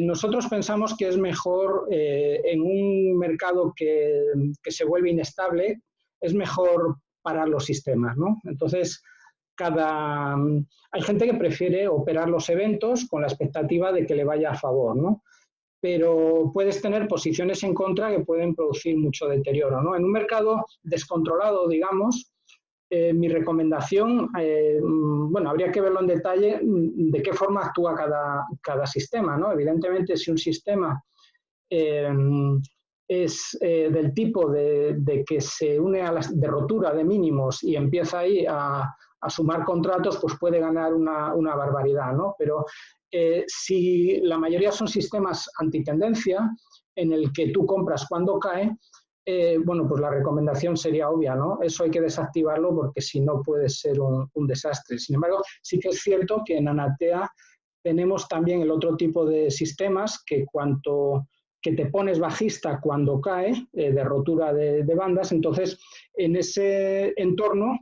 Nosotros pensamos que es mejor en un mercado que se vuelve inestable, es mejor parar los sistemas, ¿no? Entonces, hay gente que prefiere operar los eventos con la expectativa de que le vaya a favor, ¿no? Pero puedes tener posiciones en contra que pueden producir mucho deterioro, ¿no? En un mercado descontrolado, digamos, mi recomendación, bueno, habría que verlo en detalle de qué forma actúa cada sistema, ¿no? Evidentemente, si un sistema es del tipo de que se une a la de rotura de mínimos y empieza ahí a sumar contratos, pues puede ganar una barbaridad, ¿no? Pero si la mayoría son sistemas antitendencia, en el que tú compras cuando cae, bueno, pues la recomendación sería obvia, ¿no? Eso hay que desactivarlo porque si no puede ser un desastre. Sin embargo, sí que es cierto que en Anatea tenemos también el otro tipo de sistemas que te pones bajista cuando cae, de rotura de bandas, entonces en ese entorno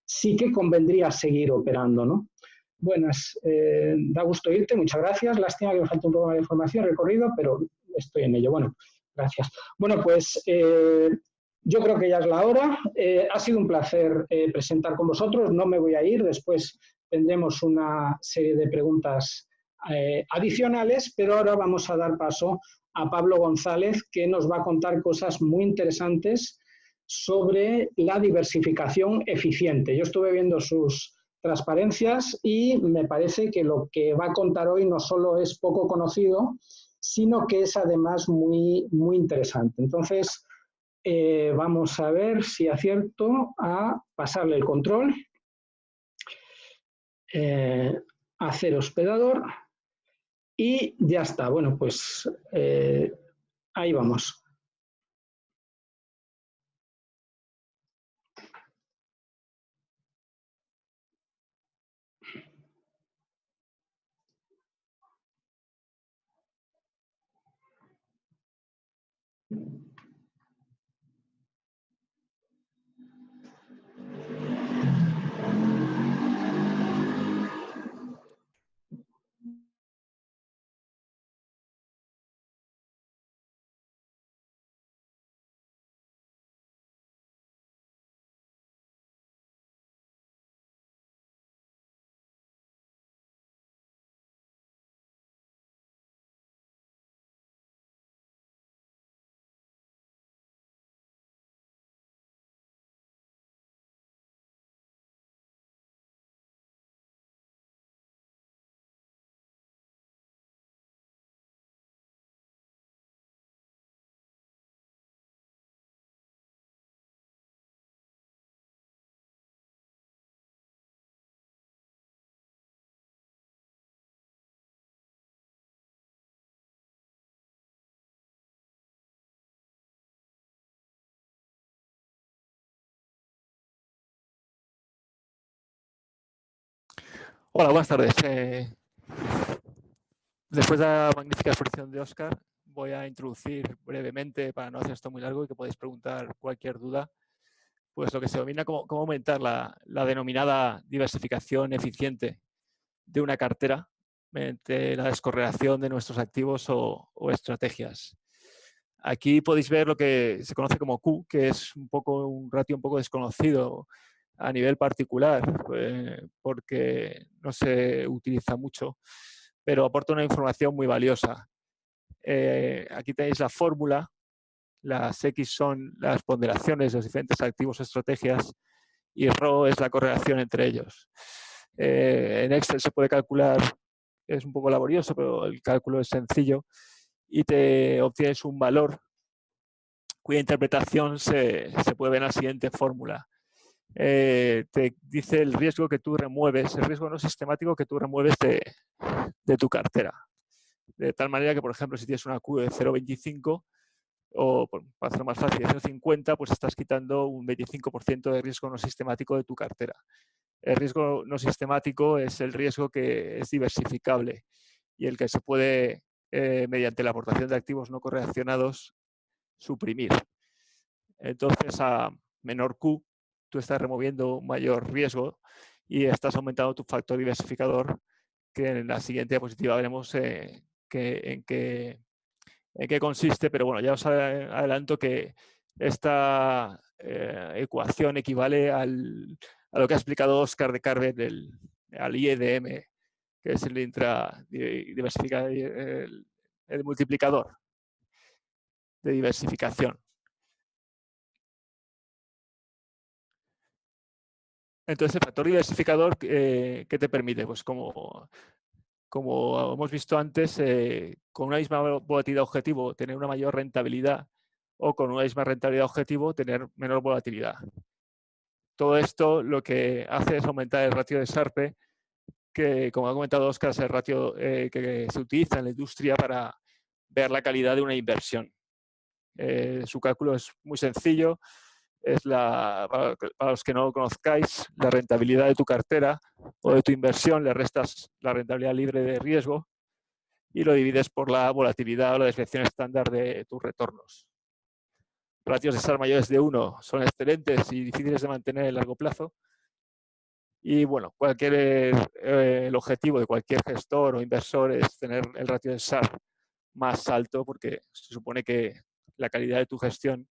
sí que convendría seguir operando, ¿no? Buenas, da gusto irte, muchas gracias. Lástima que me falta un poco más de información, recorrido, pero estoy en ello. Bueno, gracias. Bueno, pues Yo creo que ya es la hora. Ha sido un placer presentar con vosotros. No me voy a ir. Después tendremos una serie de preguntas adicionales, pero ahora vamos a dar paso a Pablo González, que nos va a contar cosas muy interesantes sobre la diversificación eficiente. Yo estuve viendo sus transparencias y me parece que lo que va a contar hoy no solo es poco conocido, sino que es además muy, muy interesante. Entonces, vamos a ver si acierto a pasarle el control, hacer hospedador y ya está. Bueno, pues ahí vamos. Hola, buenas tardes. Después de la magnífica exposición de Óscar, voy a introducir brevemente, para no hacer esto muy largo y que podáis preguntar cualquier duda, pues lo que se denomina cómo aumentar la denominada diversificación eficiente de una cartera mediante la descorrelación de nuestros activos o estrategias. Aquí podéis ver lo que se conoce como Q, que es un ratio un poco desconocido a nivel particular, porque no se utiliza mucho, pero aporta una información muy valiosa. Aquí tenéis la fórmula. Las X son las ponderaciones de los diferentes activos o estrategias y ρ es la correlación entre ellos. En Excel se puede calcular, es un poco laborioso, pero el cálculo es sencillo y te obtienes un valor cuya interpretación se puede ver en la siguiente fórmula. Te dice el riesgo que tú remueves, el riesgo no sistemático que tú remueves de tu cartera. De tal manera que, por ejemplo, si tienes una Q de 0,25 o, para hacerlo más fácil, de 0,50, pues estás quitando un 25% de riesgo no sistemático de tu cartera. El riesgo no sistemático es el riesgo que es diversificable y el que se puede, mediante la aportación de activos no correlacionados, suprimir. Entonces, a menor Q, tú estás removiendo un mayor riesgo y estás aumentando tu factor diversificador, que en la siguiente diapositiva veremos en qué consiste, pero bueno, ya os adelanto que esta ecuación equivale a lo que ha explicado Óscar de Carver al IEDM, que es el el multiplicador de diversificación. Entonces, el factor diversificador, ¿qué te permite? Pues como hemos visto antes, con una misma volatilidad objetivo, tener una mayor rentabilidad, o con una misma rentabilidad objetivo, tener menor volatilidad. Todo esto lo que hace es aumentar el ratio de Sharpe, que, como ha comentado Óscar, es el ratio que se utiliza en la industria para ver la calidad de una inversión. Su cálculo es muy sencillo. Es para los que no lo conozcáis, la rentabilidad de tu cartera o de tu inversión, le restas la rentabilidad libre de riesgo y lo divides por la volatilidad o la desviación estándar de tus retornos. Ratios de Sharpe mayores de 1 son excelentes y difíciles de mantener a largo plazo. Y bueno, el objetivo de cualquier gestor o inversor es tener el ratio de Sharpe más alto, porque se supone que la calidad de tu gestión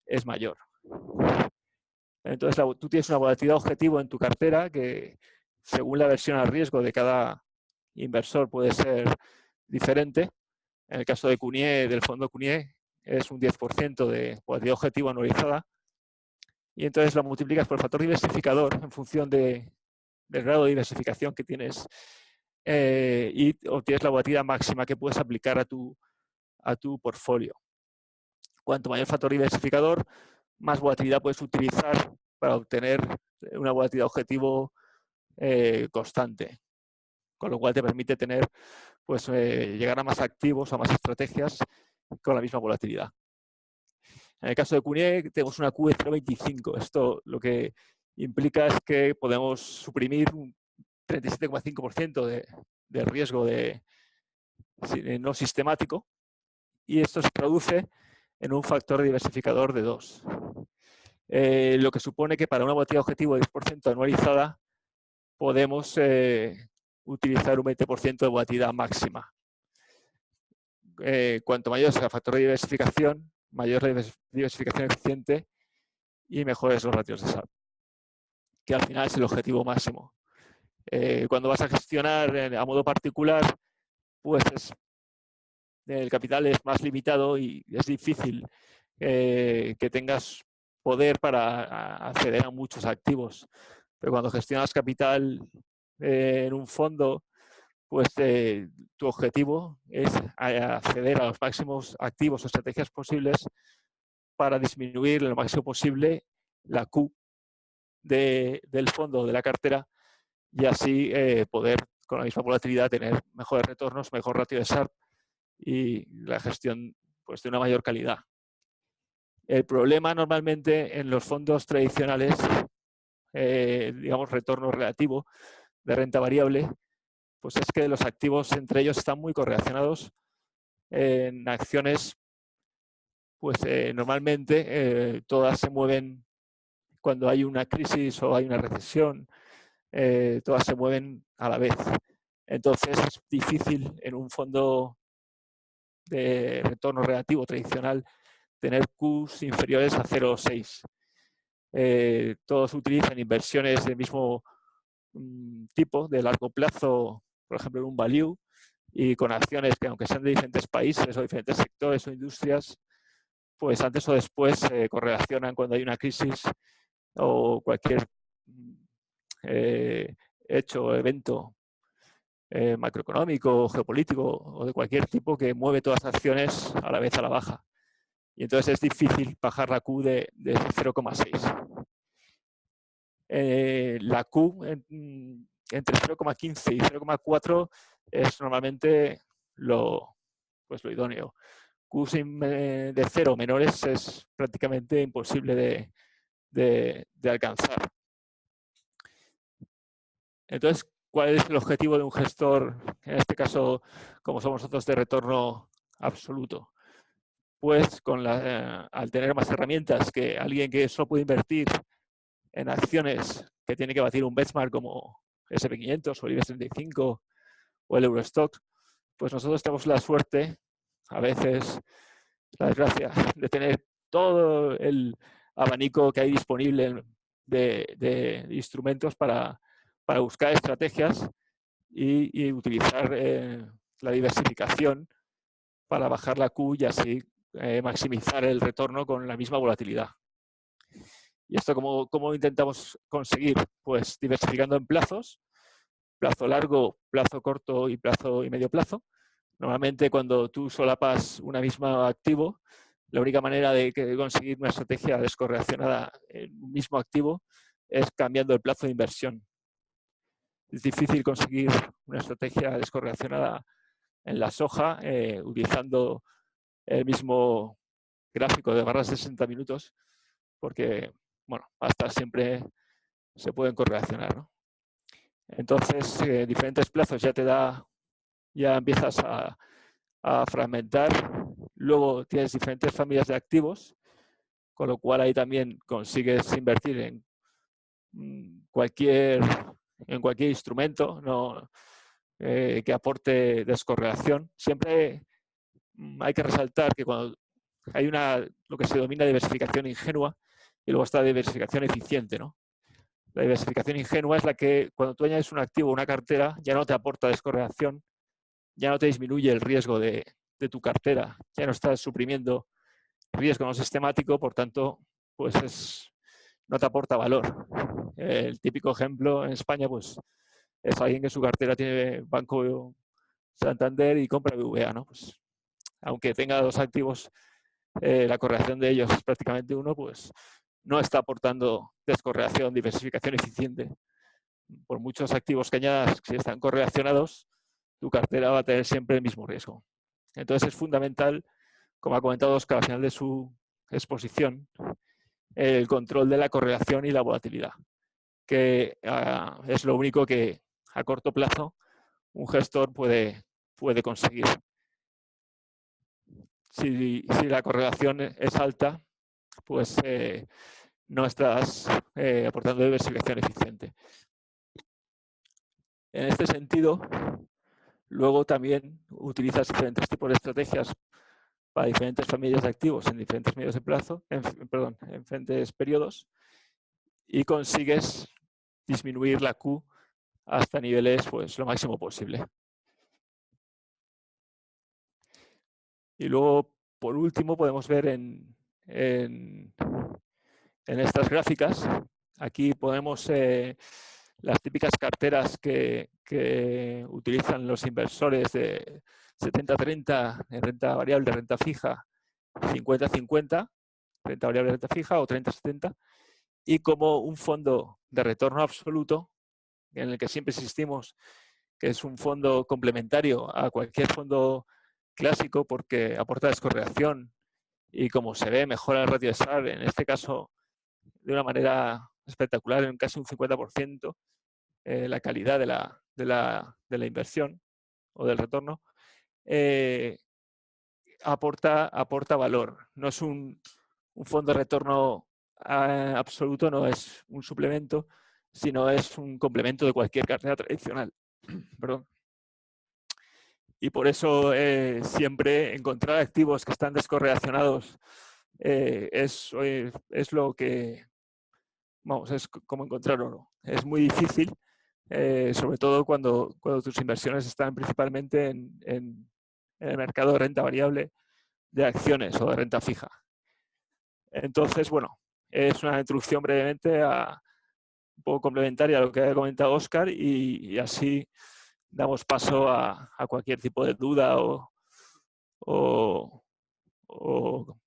es mayor. Entonces, tú tienes una volatilidad objetivo en tu cartera que, según la versión al riesgo de cada inversor, puede ser diferente. En el caso de Cunier, del fondo Cunier, es un 10% de volatilidad objetivo anualizada. Y entonces lo multiplicas por el factor diversificador en función del grado de diversificación que tienes y obtienes la volatilidad máxima que puedes aplicar a tu portfolio. Cuanto mayor factor diversificador, más volatilidad puedes utilizar para obtener una volatilidad objetivo constante, con lo cual te permite tener, pues, llegar a más activos o a más estrategias con la misma volatilidad. En el caso de Cunier tenemos una Q de 0,25. Esto lo que implica es que podemos suprimir un 37,5% de riesgo no sistemático, y esto se traduce en un factor diversificador de 2. Lo que supone que para una volatilidad objetivo de 10% anualizada podemos utilizar un 20% de volatilidad máxima. Cuanto mayor sea el factor de diversificación, mayor la diversificación eficiente y mejores los ratios de SAR, que al final es el objetivo máximo. Cuando vas a gestionar a modo particular, pues el capital es más limitado y es difícil que tengas poder para acceder a muchos activos. Pero cuando gestionas capital en un fondo, pues tu objetivo es acceder a los máximos activos o estrategias posibles para disminuir lo máximo posible la Q del fondo, de la cartera, y así poder, con la misma volatilidad, tener mejores retornos, mejor ratio de SAR y la gestión, pues, de una mayor calidad. El problema normalmente en los fondos tradicionales, digamos retorno relativo de renta variable, pues es que los activos entre ellos están muy correlacionados en acciones, pues normalmente todas se mueven cuando hay una crisis o hay una recesión, todas se mueven a la vez. Entonces es difícil en un fondo de retorno relativo tradicional tener Qs inferiores a 0,6. Todos utilizan inversiones del mismo tipo, de largo plazo, por ejemplo, en un value, y con acciones que, aunque sean de diferentes países o diferentes sectores o industrias, pues antes o después se correlacionan cuando hay una crisis o cualquier hecho o evento macroeconómico, geopolítico o de cualquier tipo que mueve todas las acciones a la vez a la baja. Y entonces es difícil bajar la Q de 0,6. La Q entre 0,15 y 0,4 es normalmente lo idóneo. Qs de 0 menores es prácticamente imposible de alcanzar. Entonces, ¿cuál es el objetivo de un gestor, en este caso, como somos nosotros, de retorno absoluto? Pues al tener más herramientas que alguien que solo puede invertir en acciones que tiene que batir un benchmark como S&P500 o el IBEX 35 o el Eurostock, pues nosotros tenemos la suerte, a veces la desgracia, de tener todo el abanico que hay disponible de instrumentos para buscar estrategias y utilizar la diversificación para bajar la Q y así maximizar el retorno con la misma volatilidad. ¿Y esto cómo intentamos conseguir? Pues diversificando en plazos, plazo largo, plazo corto y plazo y medio plazo. Normalmente cuando tú solapas una misma activo, la única manera de conseguir una estrategia descorrelacionada en un mismo activo es cambiando el plazo de inversión. Es difícil conseguir una estrategia descorrelacionada en la soja utilizando el mismo gráfico de barras de 60 minutos, porque, bueno, hasta siempre se pueden correlacionar, ¿no? Entonces, diferentes plazos ya empiezas a fragmentar. Luego tienes diferentes familias de activos, con lo cual ahí también consigues invertir en cualquier instrumento, ¿no? Que aporte descorrelación. Siempre hay que resaltar que cuando hay lo que se denomina diversificación ingenua, y luego está la diversificación eficiente, ¿no? La diversificación ingenua es la que cuando tú añades un activo a una cartera ya no te aporta descorrelación, ya no te disminuye el riesgo de tu cartera, ya no estás suprimiendo riesgo no sistemático, por tanto, pues no te aporta valor. El típico ejemplo en España, pues es alguien que en su cartera tiene Banco Santander y compra BVA, ¿no? Pues, aunque tenga dos activos, la correlación de ellos es prácticamente 1, pues no está aportando descorrelación, diversificación eficiente. Por muchos activos que añadas, si están correlacionados, tu cartera va a tener siempre el mismo riesgo. Entonces es fundamental, como ha comentado Óscar al final de su exposición, el control de la correlación y la volatilidad, que es lo único que a corto plazo un gestor puede conseguir. Si la correlación es alta, pues no estás aportando diversificación eficiente. En este sentido, luego también utilizas diferentes tipos de estrategias para diferentes familias de activos en diferentes medios de plazo, en diferentes periodos, y consigues disminuir la Q hasta niveles pues lo máximo posible. Y luego, por último, podemos ver en estas gráficas, aquí ponemos las típicas carteras que utilizan los inversores de 70-30 en renta variable, renta fija, 50-50, renta variable, renta fija, o 30-70, y como un fondo de retorno absoluto, en el que siempre insistimos que es un fondo complementario a cualquier fondo clásico porque aporta descorrelación y, como se ve, mejora el ratio de SAR, en este caso de una manera espectacular, en casi un 50%, la calidad de la inversión o del retorno, aporta valor. No es un fondo de retorno absoluto, no es un suplemento, sino es un complemento de cualquier cartera tradicional. Perdón. Y por eso siempre encontrar activos que están descorrelacionados es lo que, vamos, es como encontrar oro. Es muy difícil, sobre todo cuando tus inversiones están principalmente en el mercado de renta variable, de acciones o de renta fija. Entonces, bueno, es una introducción brevemente un poco complementaria a lo que ha comentado Óscar, y así damos paso a cualquier tipo de duda o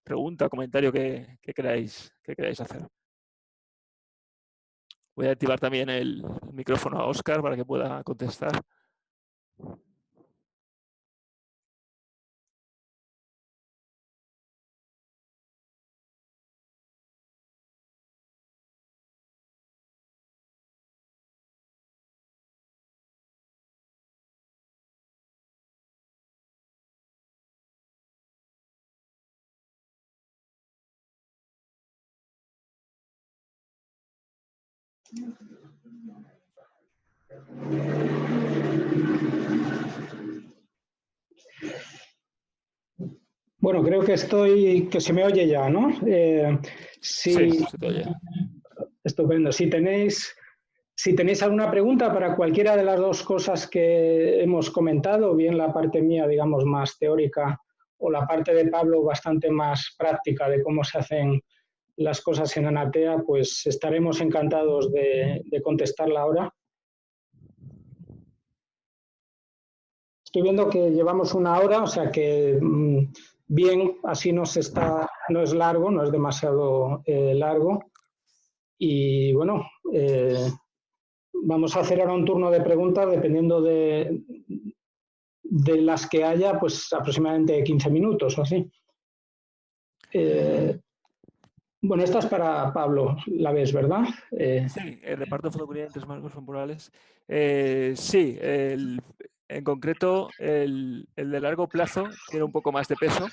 pregunta, comentario que queráis hacer. Voy a activar también el micrófono a Óscar para que pueda contestar. Bueno, creo que se me oye ya, ¿no? Sí, se te oye. Estupendo. Si tenéis alguna pregunta para cualquiera de las dos cosas que hemos comentado, bien la parte mía, digamos, más teórica, o la parte de Pablo bastante más práctica de cómo se hacen las cosas en Anatea, pues estaremos encantados de contestarla ahora. Estoy viendo que llevamos 1 hora, o sea que bien, así no es largo, no es demasiado largo. Y bueno, vamos a hacer ahora un turno de preguntas, dependiendo de las que haya, pues aproximadamente 15 minutos o así. Bueno, esta es para Pablo, la ves, ¿verdad? Sí, el reparto de fondo clientes marcos temporales. Sí, en concreto el de largo plazo tiene un poco más de peso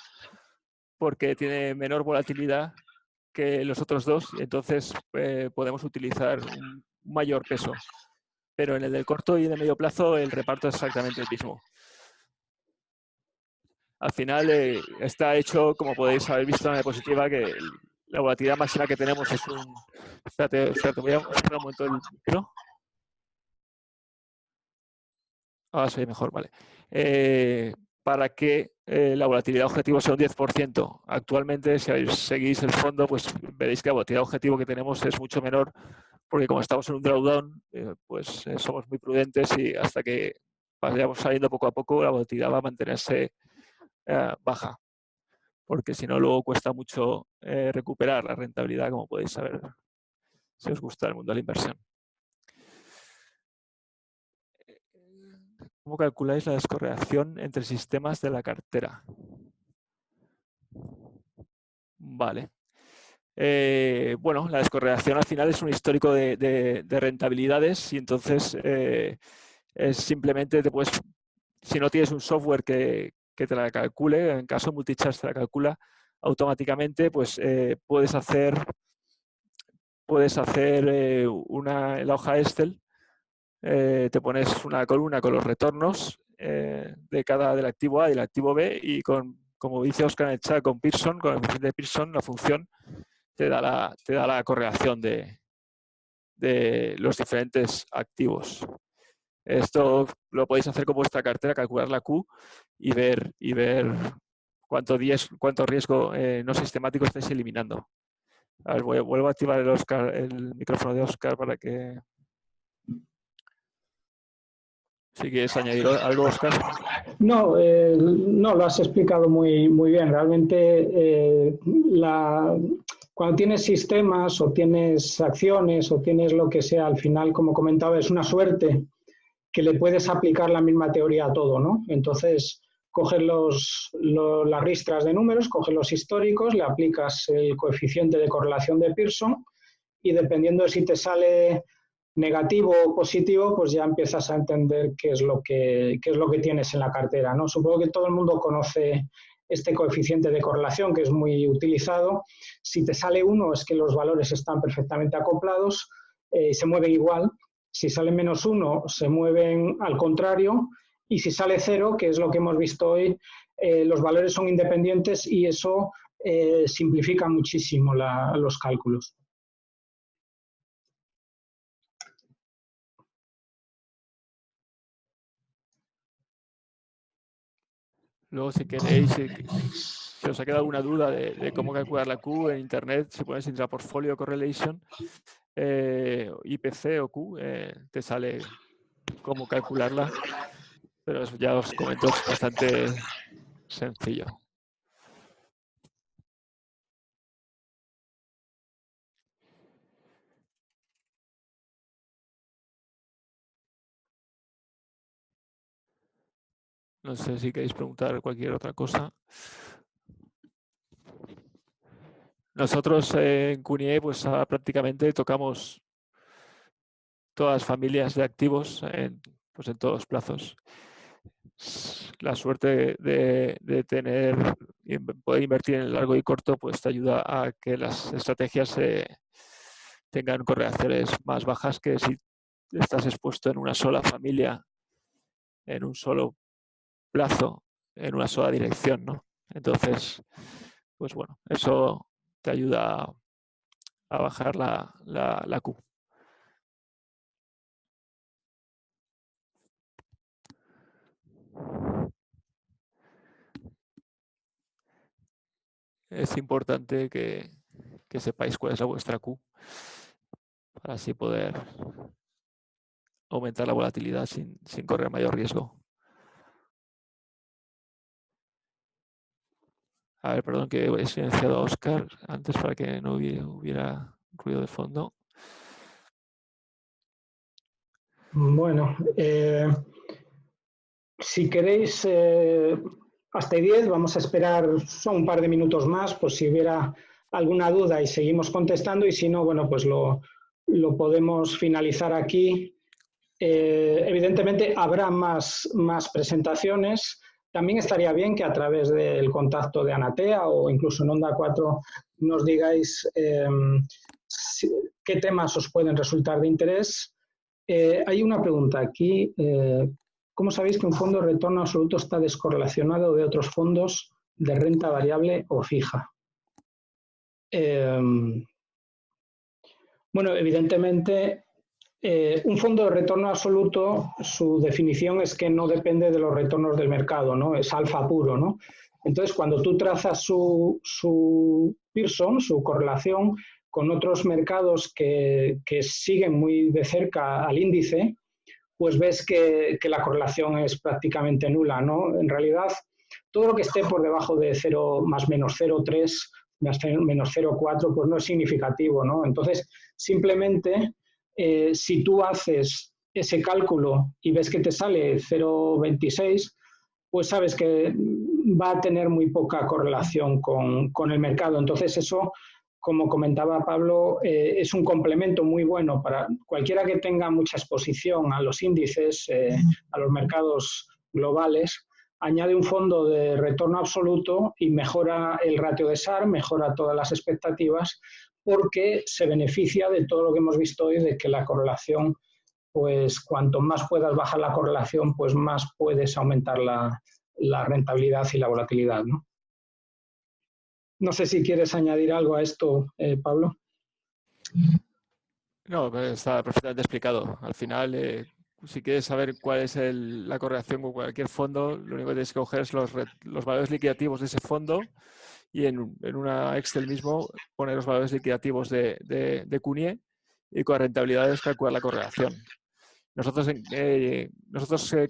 porque tiene menor volatilidad que los otros dos, y entonces podemos utilizar un mayor peso. Pero en el del corto y de medio plazo el reparto es exactamente el mismo. Al final está hecho, como podéis haber visto en la diapositiva, que la volatilidad máxima que tenemos es un... Espérate, voy a cerrar un momento el micro. Ahora se ve mejor, vale. Para que la volatilidad objetivo sea un 10%. Actualmente, si seguís el fondo, pues veréis que la volatilidad objetivo que tenemos es mucho menor, porque como estamos en un drawdown, pues somos muy prudentes y hasta que vayamos saliendo poco a poco, la volatilidad va a mantenerse baja, porque si no, luego cuesta mucho recuperar la rentabilidad, como podéis saber, si os gusta el mundo de la inversión. ¿Cómo calculáis la descorrelación entre sistemas de la cartera? Vale. Bueno, la descorrelación al final es un histórico de rentabilidades y entonces es simplemente si no tienes un software que te la calcule, en caso de Multicharts te la calcula automáticamente, pues puedes hacer en la hoja Excel, te pones una columna con los retornos del activo A y del activo B y como dice Oscar en el chat, con Pearson, con el coeficiente de Pearson, la función te da la correlación de los diferentes activos. Esto lo podéis hacer con vuestra cartera, calcular la Q y ver cuánto riesgo no sistemático estáis eliminando. A ver, vuelvo a activar el micrófono de Oscar para que... Si quieres añadir algo, Oscar. No, no, lo has explicado muy, muy bien. Realmente cuando tienes sistemas o tienes acciones o tienes lo que sea, al final, como comentaba, es una suerte que le puedes aplicar la misma teoría a todo, ¿no? Entonces, coges las ristras de números, coges los históricos, le aplicas el coeficiente de correlación de Pearson y dependiendo de si te sale negativo o positivo, pues ya empiezas a entender qué es lo que tienes en la cartera, ¿no? Supongo que todo el mundo conoce este coeficiente de correlación, que es muy utilizado. Si te sale 1 es que los valores están perfectamente acoplados, se mueven igual. Si sale -1, se mueven al contrario. Y si sale 0, que es lo que hemos visto hoy, los valores son independientes y eso simplifica muchísimo los cálculos. Luego, si queréis, si os ha quedado alguna duda de cómo calcular la Q en Internet, si pones Intraportfolio Correlation, IPC o Q, te sale cómo calcularla, pero ya os comento, es bastante sencillo. No sé si queréis preguntar cualquier otra cosa. Nosotros en Cunie pues prácticamente tocamos todas las familias de activos en todos los plazos. La suerte de poder invertir en el largo y corto pues te ayuda a que las estrategias tengan correlaciones más bajas que si estás expuesto en una sola familia, en un solo plazo, en una sola dirección, ¿no? Entonces, pues bueno, eso te ayuda a bajar la Q. Es importante que sepáis cuál es la vuestra Q para así poder aumentar la volatilidad sin correr mayor riesgo. A ver, perdón que he silenciado a Oscar antes para que no hubiera ruido de fondo. Bueno, si queréis, hasta 10, vamos a esperar son un par de minutos más, por si hubiera alguna duda y seguimos contestando, y si no, bueno, pues lo podemos finalizar aquí. Evidentemente habrá más presentaciones. También estaría bien que a través del contacto de Anatea o incluso en Onda 4 nos digáis qué temas os pueden resultar de interés. Hay una pregunta aquí. ¿Cómo sabéis que un fondo de retorno absoluto está descorrelacionado de otros fondos de renta variable o fija? Bueno, evidentemente, un fondo de retorno absoluto, su definición es que no depende de los retornos del mercado, ¿no? Es alfa puro, ¿no? Entonces, cuando tú trazas su Pearson, su correlación con otros mercados que siguen muy de cerca al índice, pues ves que la correlación es prácticamente nula, ¿no? En realidad, todo lo que esté por debajo de 0 más menos 0,3 más menos 0,4, pues no es significativo, ¿no? Entonces, simplemente, si tú haces ese cálculo y ves que te sale 0,26, pues sabes que va a tener muy poca correlación con el mercado. Entonces, eso, como comentaba Pablo, es un complemento muy bueno para cualquiera que tenga mucha exposición a los índices, a los mercados globales. Añade un fondo de retorno absoluto y mejora el ratio de SAR, mejora todas las expectativas, porque se beneficia de todo lo que hemos visto hoy, de que la correlación, pues cuanto más puedas bajar la correlación, pues más puedes aumentar la rentabilidad y la volatilidad, ¿no? No sé si quieres añadir algo a esto, Pablo. No, pues está perfectamente explicado. Al final, si quieres saber cuál es la correlación con cualquier fondo, lo único que tienes que coger es los valores liquidativos de ese fondo y en una Excel mismo poner los valores liquidativos de CUNY y con rentabilidades calcular la correlación. Nosotros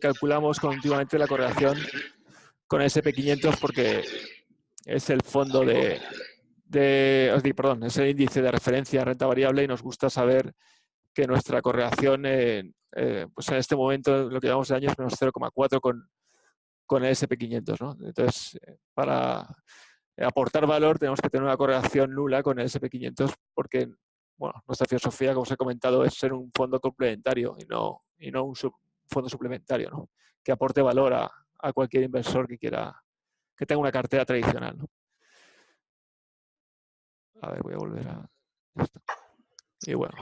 calculamos continuamente la correlación con el SP500 porque es el fondo es el índice de referencia a renta variable y nos gusta saber que nuestra correlación, pues en este momento, lo que llevamos de año es menos 0,4 con el SP500, ¿no? Entonces, para aportar valor tenemos que tener una correlación nula con el SP500 porque, bueno, nuestra filosofía, como os he comentado, es ser un fondo complementario y no un fondo suplementario, ¿no? Que aporte valor a cualquier inversor que tenga una cartera tradicional, ¿no? A ver, voy a volver a esto. Y bueno.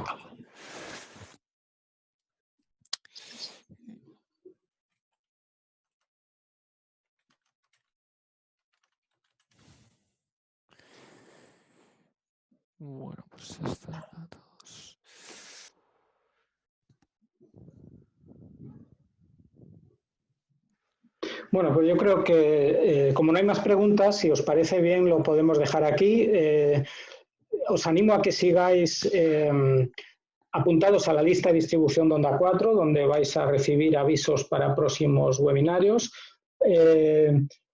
Bueno, pues estos datos. Bueno, pues yo creo que como no hay más preguntas, si os parece bien, lo podemos dejar aquí. Os animo a que sigáis apuntados a la lista de distribución de Onda 4, donde vais a recibir avisos para próximos webinarios.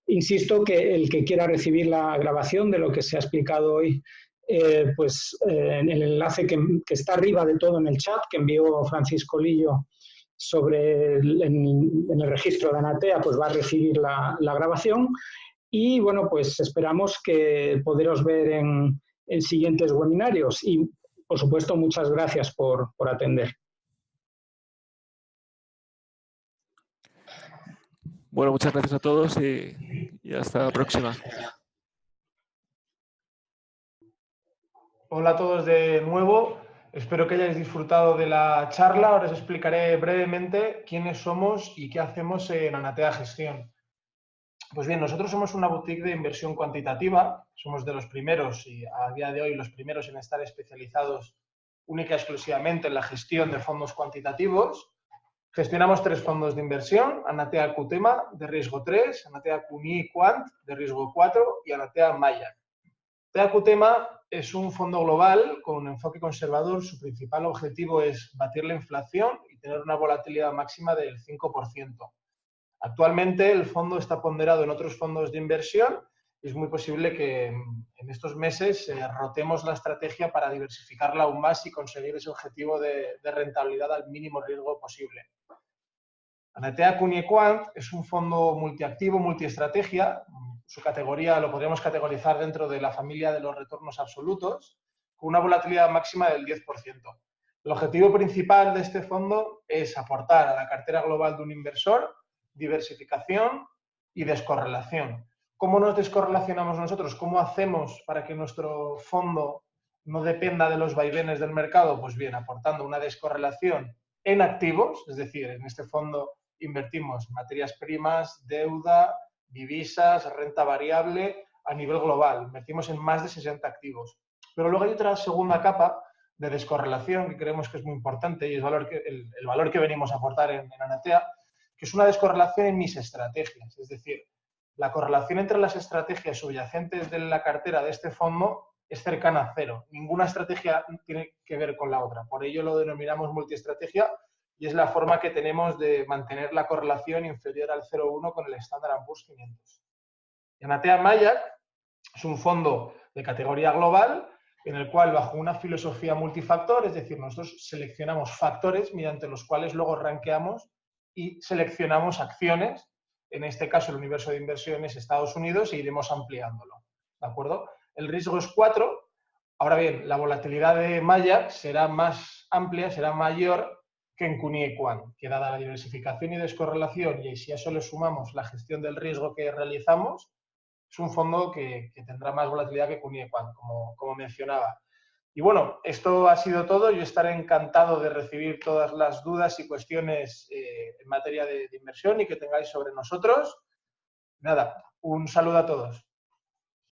Insisto que el que quiera recibir la grabación de lo que se ha explicado hoy, en el enlace que está arriba de todo en el chat, que envió Francisco Lillo en el registro de Anatea, pues va a recibir la grabación. Y bueno, pues esperamos que poderos ver en siguientes webinarios. Y por supuesto, muchas gracias por atender. Bueno, muchas gracias a todos y hasta la próxima. Hola a todos de nuevo. Espero que hayáis disfrutado de la charla. Ahora os explicaré brevemente quiénes somos y qué hacemos en Anatea Gestión. Pues bien, nosotros somos una boutique de inversión cuantitativa. Somos de los primeros y a día de hoy los primeros en estar especializados única y exclusivamente en la gestión de fondos cuantitativos. Gestionamos 3 fondos de inversión: Anatea Qtema de riesgo 3, Anatea QNI Quant de riesgo 4 y Anatea Maya. Anatea Qtema es un fondo global con un enfoque conservador. Su principal objetivo es batir la inflación y tener una volatilidad máxima del 5%. Actualmente el fondo está ponderado en otros fondos de inversión y es muy posible que en estos meses rotemos la estrategia para diversificarla aún más y conseguir ese objetivo de rentabilidad al mínimo riesgo posible. Anatea QNI Quant es un fondo multiactivo, multiestrategia. Su categoría lo podríamos categorizar dentro de la familia de los retornos absolutos, con una volatilidad máxima del 10%. El objetivo principal de este fondo es aportar a la cartera global de un inversor diversificación y descorrelación. ¿Cómo nos descorrelacionamos nosotros? ¿Cómo hacemos para que nuestro fondo no dependa de los vaivenes del mercado? Pues bien, aportando una descorrelación en activos, es decir, en este fondo invertimos materias primas, deuda, divisas, renta variable a nivel global. Invertimos en más de 60 activos. Pero luego hay otra segunda capa de descorrelación que creemos que es muy importante y es el valor que venimos a aportar en Anatea, que es una descorrelación en mis estrategias. Es decir, la correlación entre las estrategias subyacentes de la cartera de este fondo es cercana a cero. Ninguna estrategia tiene que ver con la otra. Por ello lo denominamos multiestrategia y es la forma que tenemos de mantener la correlación inferior al 0,1 con el Standard & Poor's 500. Anatea Maiac es un fondo de categoría global en el cual, bajo una filosofía multifactor, es decir, nosotros seleccionamos factores mediante los cuales luego rankeamos y seleccionamos acciones, en este caso el universo de inversiones Estados Unidos, e iremos ampliándolo, ¿de acuerdo? El riesgo es 4. Ahora bien, la volatilidad de Maiac será más amplia, será mayor que en Cunie-Quan, que dada la diversificación y descorrelación, y si a eso le sumamos la gestión del riesgo que realizamos, es un fondo que tendrá más volatilidad que Cunie-Quan, como mencionaba. Y bueno, esto ha sido todo. Yo estaré encantado de recibir todas las dudas y cuestiones en materia de inversión y que tengáis sobre nosotros. Nada, un saludo a todos.